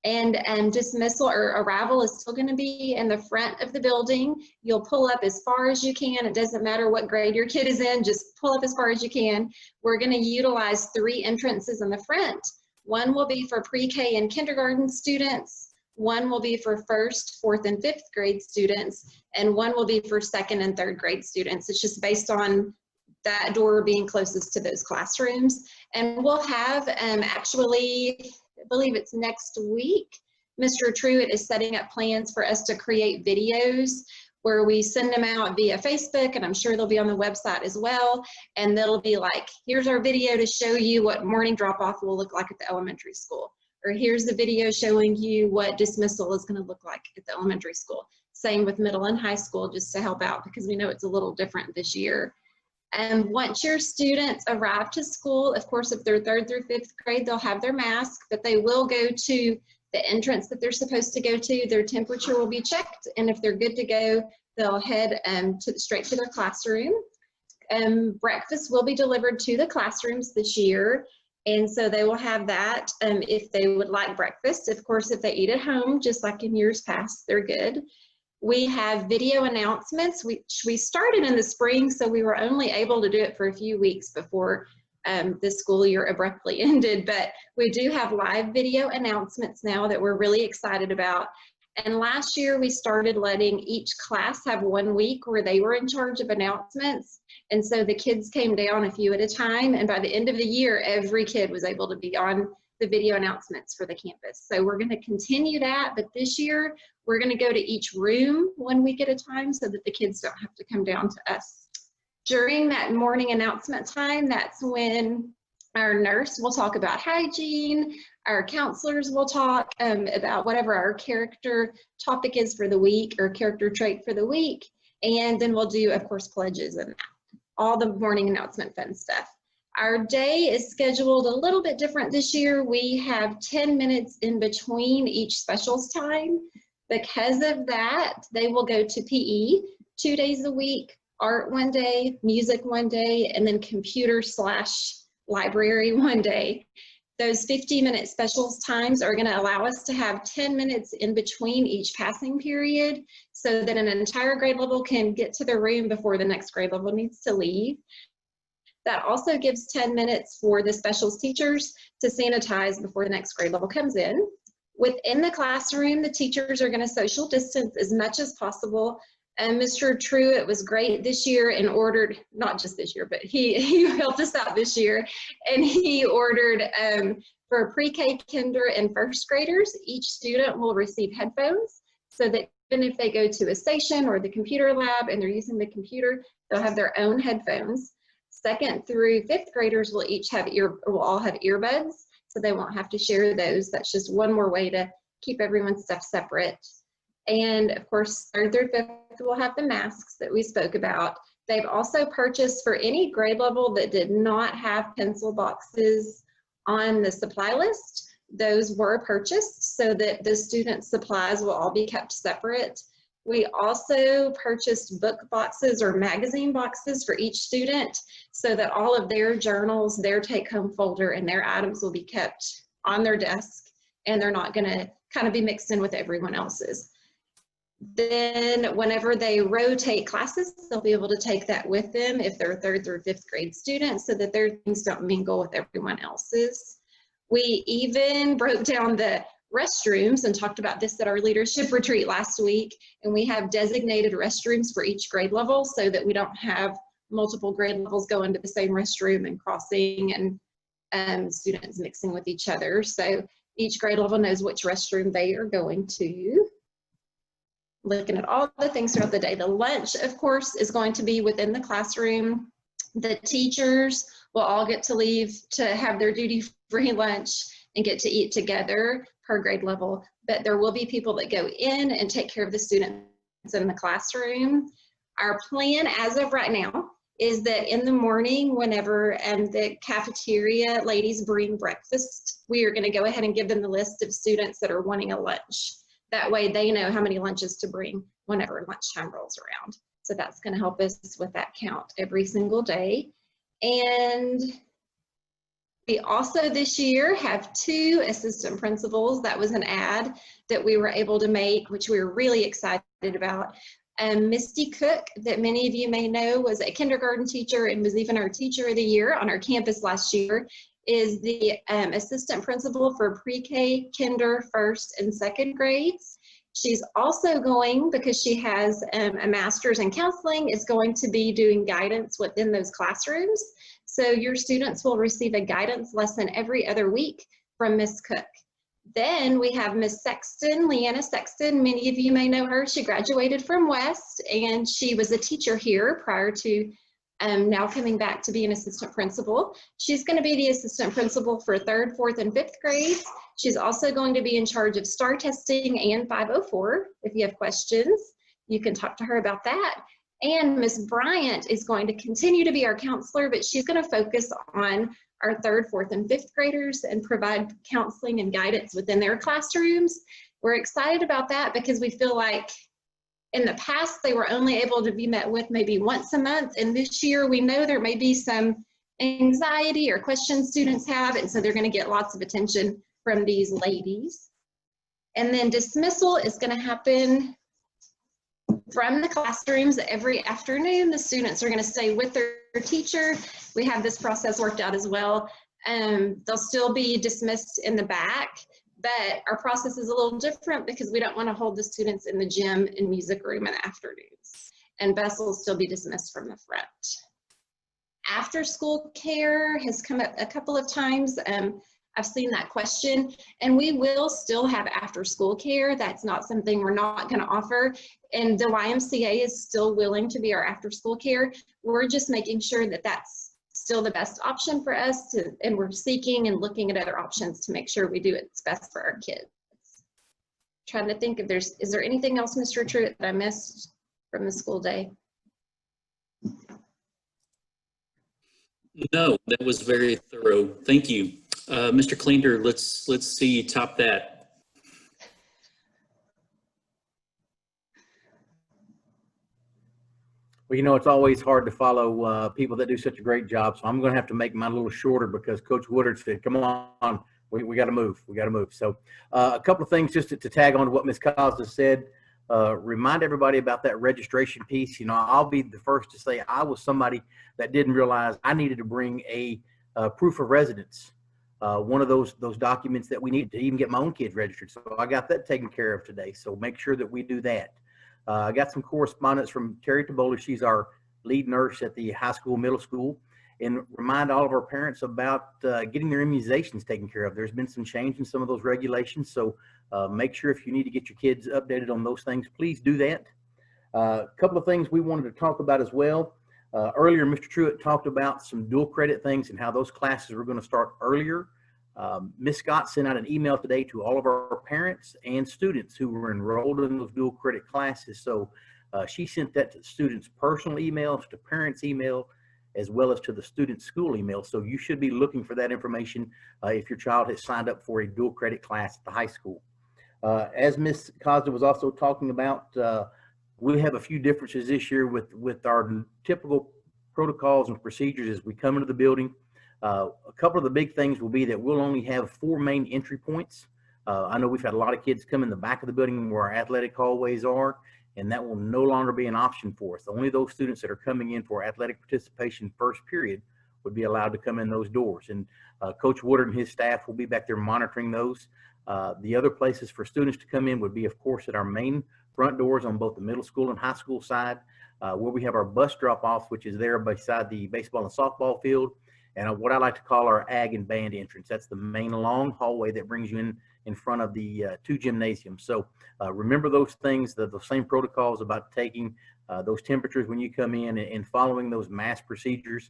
And dismissal or arrival is still going to be in the front of the building. You'll pull up as far as you can. It doesn't matter what grade your kid is in, just pull up as far as you can. We're going to utilize 3 entrances in the front. One will be for pre-K and kindergarten students, one will be for 1st, 4th, and 5th grade students, and one will be for 2nd and 3rd grade students. It's just based on that door being closest to those classrooms. And we'll have actually, I believe it's next week, Mr. Truitt is setting up plans for us to create videos where we send them out via Facebook, and I'm sure they'll be on the website as well. And they'll be like, here's our video to show you what morning drop-off will look like at the elementary school. Or here's the video showing you what dismissal is going to look like at the elementary school. Same with middle and high school, just to help out, because we know it's a little different this year. And once your students arrive to school, of course, if they're 3rd through 5th grade, they'll have their mask, but they will go to the entrance that they're supposed to go to. Their temperature will be checked, and if they're good to go, they'll head straight to their classroom. Breakfast will be delivered to the classrooms this year, and so they will have that if they would like breakfast. Of course, if they eat at home, just like in years past, they're good. We have video announcements, which we started in the spring, so we were only able to do it for a few weeks before this school year abruptly ended, but we do have live video announcements now that we're really excited about. And last year we started letting each class have 1 week where they were in charge of announcements. And so the kids came down a few at a time, and by the end of the year, every kid was able to be on the video announcements for the campus. So we're going to continue that, but this year we're going to go to each room 1 week at a time so that the kids don't have to come down to us. During that morning announcement time, that's when our nurse will talk about hygiene, our counselors will talk about whatever our character topic is for the week or character trait for the week, and then we'll do, of course, pledges and all the morning announcement fun stuff. Our day is scheduled a little bit different this year. We have 10 minutes in between each specials time. Because of that, they will go to PE 2 days a week, art 1 day, music 1 day, and then computer/library 1 day. Those 50-minute specials times are going to allow us to have 10 minutes in between each passing period so that an entire grade level can get to their room before the next grade level needs to leave. That also gives 10 minutes for the specials teachers to sanitize before the next grade level comes in. Within the classroom, the teachers are going to social distance as much as possible. And Mr. Truitt was great this year and ordered, not just this year, but he helped us out this year, and he ordered for pre-K, kinder, and first graders, each student will receive headphones so that even if they go to a station or the computer lab and they're using the computer, they'll have their own headphones. 2nd through 5th graders will all have earbuds, so they won't have to share those. That's just one more way to keep everyone's stuff separate. And of course, 3rd through 5th will have the masks that we spoke about. They've also purchased for any grade level that did not have pencil boxes on the supply list. Those were purchased so that the student supplies will all be kept separate. We also purchased book boxes or magazine boxes for each student so that all of their journals, their take-home folder, and their items will be kept on their desk, and they're not going to kind of be mixed in with everyone else's. Then whenever they rotate classes, they'll be able to take that with them if they're 3rd through 5th grade students, so that their things don't mingle with everyone else's. We even broke down the restrooms and talked about this at our leadership retreat last week, and we have designated restrooms for each grade level so that we don't have multiple grade levels go into the same restroom and crossing and students mixing with each other. So each grade level knows which restroom they are going to. Looking at all the things throughout the day. The lunch, of course, is going to be within the classroom. The teachers will all get to leave to have their duty-free lunch and get to eat together per grade level. But there will be people that go in and take care of the students in the classroom. Our plan as of right now is that in the morning, whenever the cafeteria ladies bring breakfast, we are going to go ahead and give them the list of students that are wanting a lunch. That way they know how many lunches to bring whenever lunchtime rolls around. So that's going to help us with that count every single day. And we also this year have 2 assistant principals. That was an ad that we were able to make, which we were really excited about. Misty Cook, that many of you may know, was a kindergarten teacher and was even our teacher of the year on our campus last year, is the assistant principal for pre-K, kinder, 1st and 2nd grades. She's also going, because she has a master's in counseling, is going to be doing guidance within those classrooms. So your students will receive a guidance lesson every other week from Miss Cook. Then we have Miss Sexton, Leanna Sexton. Many of you may know her. She graduated from West, and she was a teacher here prior to now coming back to be an assistant principal. She's going to be the assistant principal for 3rd, 4th, and 5th grades. She's also going to be in charge of STAR testing and 504. If you have questions, you can talk to her about that. And Miss Bryant is going to continue to be our counselor, but she's going to focus on our 3rd, 4th, and 5th graders and provide counseling and guidance within their classrooms. We're excited about that because we feel like in the past, they were only able to be met with maybe once a month. And this year, we know there may be some anxiety or questions students have, and so they're going to get lots of attention from these ladies. And then dismissal is going to happen from the classrooms every afternoon. The students are going to stay with their teacher. We have this process worked out as well. They'll still be dismissed in the back, but our process is a little different because we don't want to hold the students in the gym and music room in the afternoons. And Bess will still be dismissed from the front. After school care has come up a couple of times. I've seen that question, and we will still have after school care. That's not something we're not going to offer. And the YMCA is still willing to be our after school care. We're just making sure that that's still the best option for us, and we're seeking and looking at other options to make sure we do what's best for our kids. Trying to think if is there anything else, Mr. Truitt, that I missed from the school day? No, that was very thorough. Thank you. Mr. Cleander, let's see you top that. Well, you know, it's always hard to follow people that do such a great job, so I'm going to have to make mine a little shorter because Coach Woodard said, come on, we got to move. We got to move. So a couple of things just to tag on to what Ms. Costas said. Remind everybody about that registration piece. You know, I'll be the first to say I was somebody that didn't realize I needed to bring a proof of residence. One of those documents that we need to even get my own kids registered. So I got that taken care of today. So make sure that we do that. I got some correspondence from Terry Tabola. She's our lead nurse at the high school, middle school, and remind all of our parents about getting their immunizations taken care of. There's been some change in some of those regulations. So make sure if you need to get your kids updated on those things, please do that. A couple of things we wanted to talk about as well. Earlier, Mr. Truitt talked about some dual credit things and how those classes were going to start earlier. Ms. Scott sent out an email today to all of our parents and students who were enrolled in those dual credit classes. So she sent that to students' personal emails, to parents' email, as well as to the student's school email. So you should be looking for that information if your child has signed up for a dual credit class at the high school. As Ms. Cosda was also talking about, we have a few differences this year with our typical protocols and procedures as we come into the building. A couple of the big things will be that we'll only have 4 main entry points I know we've had a lot of kids come in the back of the building where our athletic hallways are, and that will no longer be an option for us. Only those students that are coming in for athletic participation first period would be allowed to come in those doors. And Coach Woodard and his staff will be back there monitoring those. The other places for students to come in would be, of course, at our main front doors on both the middle school and high school side, where we have our bus drop-off, which is there beside the baseball and softball field, and what I like to call our ag and band entrance. That's the main long hallway that brings you in front of the two gymnasiums. So remember those things, the same protocols about taking those temperatures when you come in and following those mask procedures.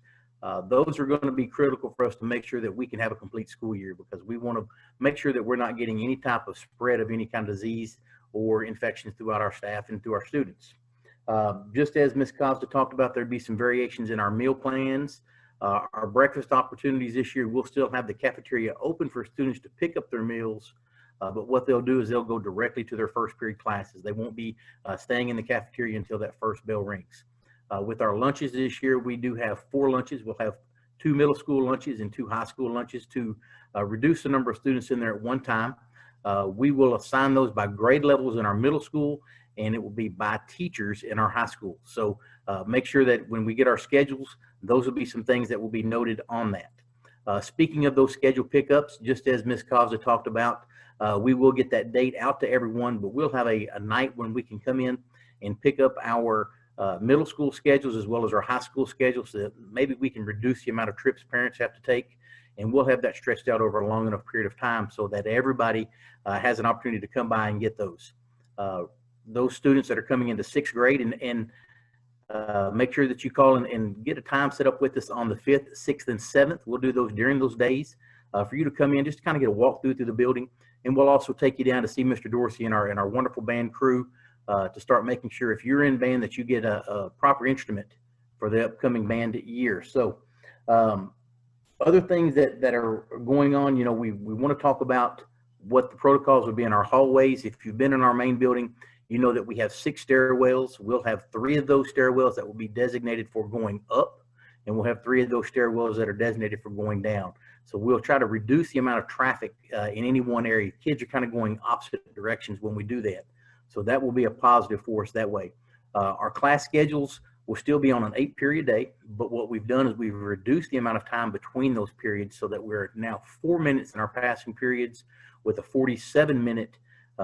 Those are going to be critical for us to make sure that we can have a complete school year, because we want to make sure that we're not getting any type of spread of any kind of disease or infections throughout our staff and through our students. Just as Ms. Costa talked about, there'd be some variations in our meal plans. Our breakfast opportunities this year, we'll still have the cafeteria open for students to pick up their meals, but what they'll do is they'll go directly to their first period classes. They won't be staying in the cafeteria until that first bell rings. With our lunches this year, we do have 4 lunches. We'll have 2 middle school lunches and 2 high school lunches to reduce the number of students in there at one time. We will assign those by grade levels in our middle school, and it will be by teachers in our high school. So make sure that when we get our schedules, those will be some things that will be noted on that. Speaking of those schedule pickups, just as Ms. Kovza talked about, we will get that date out to everyone, but we'll have a night when we can come in and pick up our middle school schedules as well as our high school schedules, so that maybe we can reduce the amount of trips parents have to take, and we'll have that stretched out over a long enough period of time so that everybody has an opportunity to come by and get those. Those students that are coming into 6th grade, and make sure that you call and get a time set up with us on the 5th, 6th, and 7th. We'll do those during those days for you to come in, just to kind of get a walkthrough through the building, and we'll also take you down to see Mr. Dorsey and our wonderful band crew to start making sure if you're in band that you get a proper instrument for the upcoming band year. So other things that are going on, you know, we want to talk about what the protocols would be in our hallways. If you've been in our main building, you know that we have 6 stairwells. We'll have 3 of those stairwells that will be designated for going up, and we'll have 3 of those stairwells that are designated for going down. So we'll try to reduce the amount of traffic in any one area. Kids are kind of going opposite directions when we do that. So that will be a positive for us that way. Our class schedules will still be on an 8-period day, but what we've done is we've reduced the amount of time between those periods so that we're now 4 minutes in our passing periods with a 47-minute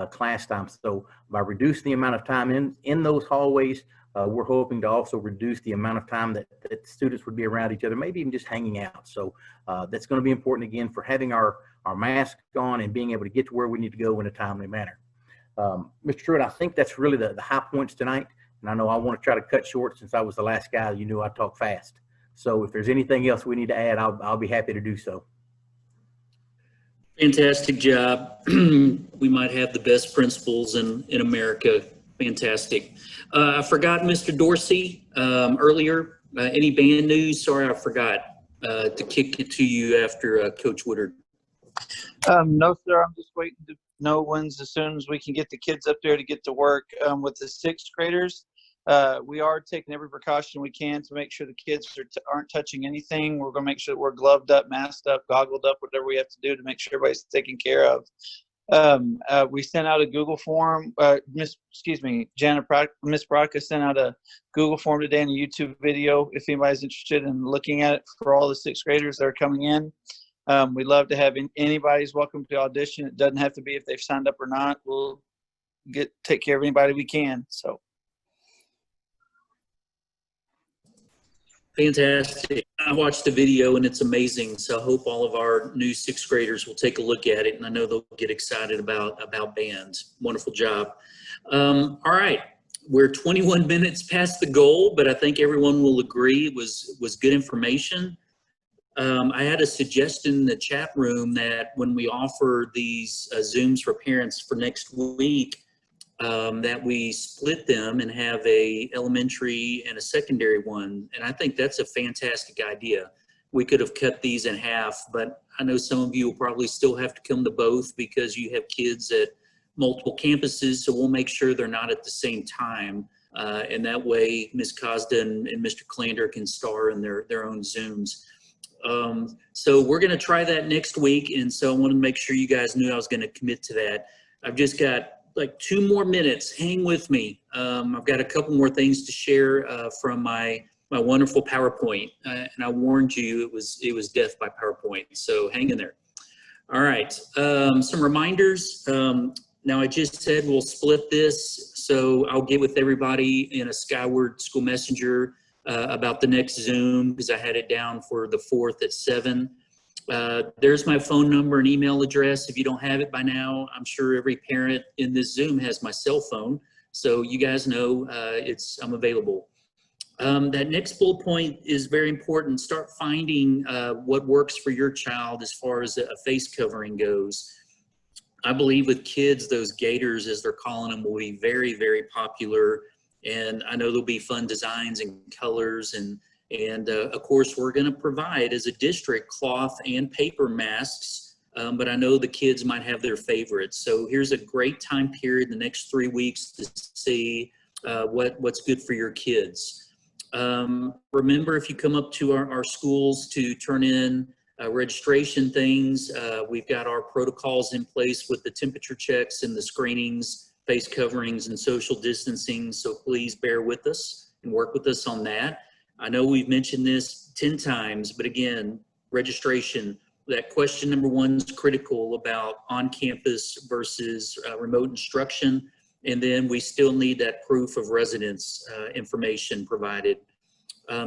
class time. So by reducing the amount of time in those hallways, we're hoping to also reduce the amount of time that students would be around each other, maybe even just hanging out. So that's going to be important, again, for having our mask on and being able to get to where we need to go in a timely manner. Mr. Truitt, I think that's really the high points tonight. And I know I want to try to cut short since I was the last guy. You knew I talk fast. So if there's anything else we need to add, I'll be happy to do so. Fantastic job. We might have the best principals in America. Fantastic. I forgot Mr. Dorsey earlier. Any band news? Sorry, I forgot to kick it to you after Coach Woodard. No, sir. I'm just waiting to know when's as soon as we can get the kids up there to get to work. With the 6th graders, we are taking every precaution we can to make sure the kids aren't touching anything. We're going to make sure that we're gloved up, masked up, goggled up, whatever we have to do to make sure everybody's taken care of. We sent out a Google form. Miss Brodka sent out a Google form today and a YouTube video if anybody's interested in looking at it for all the 6th graders that are coming in. We'd love to have anybody's welcome to audition. It doesn't have to be if they've signed up or not. We'll take care of anybody we can. So. Fantastic. I watched the video and it's amazing. So I hope all of our new 6th graders will take a look at it, and I know they'll get excited about bands. Wonderful job. All right. We're 21 minutes past the goal, but I think everyone will agree it was good information. I had a suggestion in the chat room that when we offer these Zooms for parents for next week, that we split them and have a elementary and a secondary one. And I think that's a fantastic idea. We could have cut these in half, but I know some of you will probably still have to come to both because you have kids at multiple campuses. So we'll make sure they're not at the same time. And that way Ms. Cosden and Mr. Clander can star in their own Zooms. So we're going to try that next week. And so I want to make sure you guys knew I was going to commit to that. I've just got like 2 more minutes. Hang with me. I've got a couple more things to share from my wonderful PowerPoint. And I warned you it was death by PowerPoint. So hang in there. All right. Some reminders. Now I just said we'll split this. So I'll get with everybody in a Skyward School Messenger about the next Zoom, because I had it down for the 4th at 7. There's my phone number and email address. If you don't have it by now, I'm sure every parent in this Zoom has my cell phone. So you guys know I'm available. That next bullet point is very important. Start finding what works for your child as far as a face covering goes. I believe with kids, those gaiters, as they're calling them, will be very, very popular. And I know there'll be fun designs and colors. And of course, we're going to provide as a district cloth and paper masks. But I know the kids might have their favorites. So here's a great time period, the next 3 weeks, to see what's good for your kids. Remember, if you come up to our schools to turn in registration things, we've got our protocols in place with the temperature checks and the screenings, face coverings, and social distancing. So please bear with us and work with us on that. I know we've mentioned this 10 times, but again, registration, that question number 1 is critical about on-campus versus remote instruction. And then we still need that proof of residence information provided.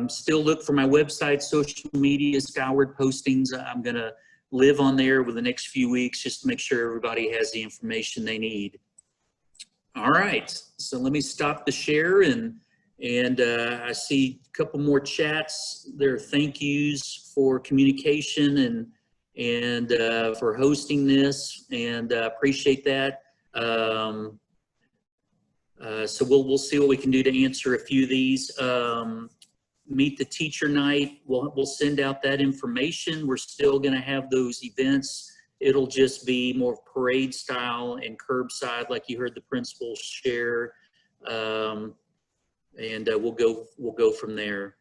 Still look for my website, social media, Skyward postings. I'm going to live on there over the next few weeks just to make sure everybody has the information they need. All right, so let me stop the share, and I see a couple more chats there. Thank yous for communication and for hosting this, and appreciate that. So we'll see what we can do to answer a few of these. Meet the Teacher Night, we'll send out that information. We're still going to have those events. It'll just be more parade style and curbside, like you heard the principal share. And we'll go from there.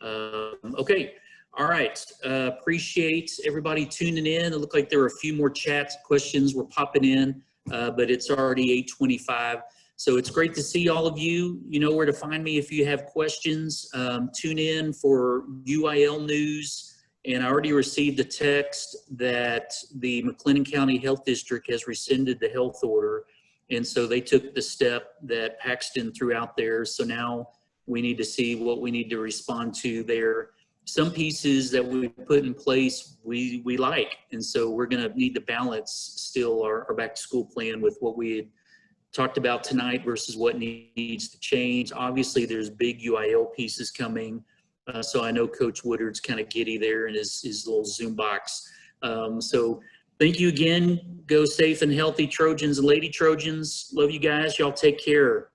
Okay, all right. Appreciate everybody tuning in. It looked like there were a few more chats, questions were popping in, but it's already 8:25. So it's great to see all of you. You know where to find me if you have questions. Tune in for UIL news. And I already received a text that the McLennan County Health District has rescinded the health order. And so they took the step that PAXTON threw out there. So now we need to see what we need to respond to there. Some pieces that we put in place we like. And so we're going to need to balance still our back to school plan with what we had talked about tonight versus what needs to change. Obviously, there's big UIL pieces coming. So I know Coach Woodard's kind of giddy there in his little Zoom box. So thank you again. Go safe and healthy, Trojans and Lady Trojans. Love you guys. Y'all take care.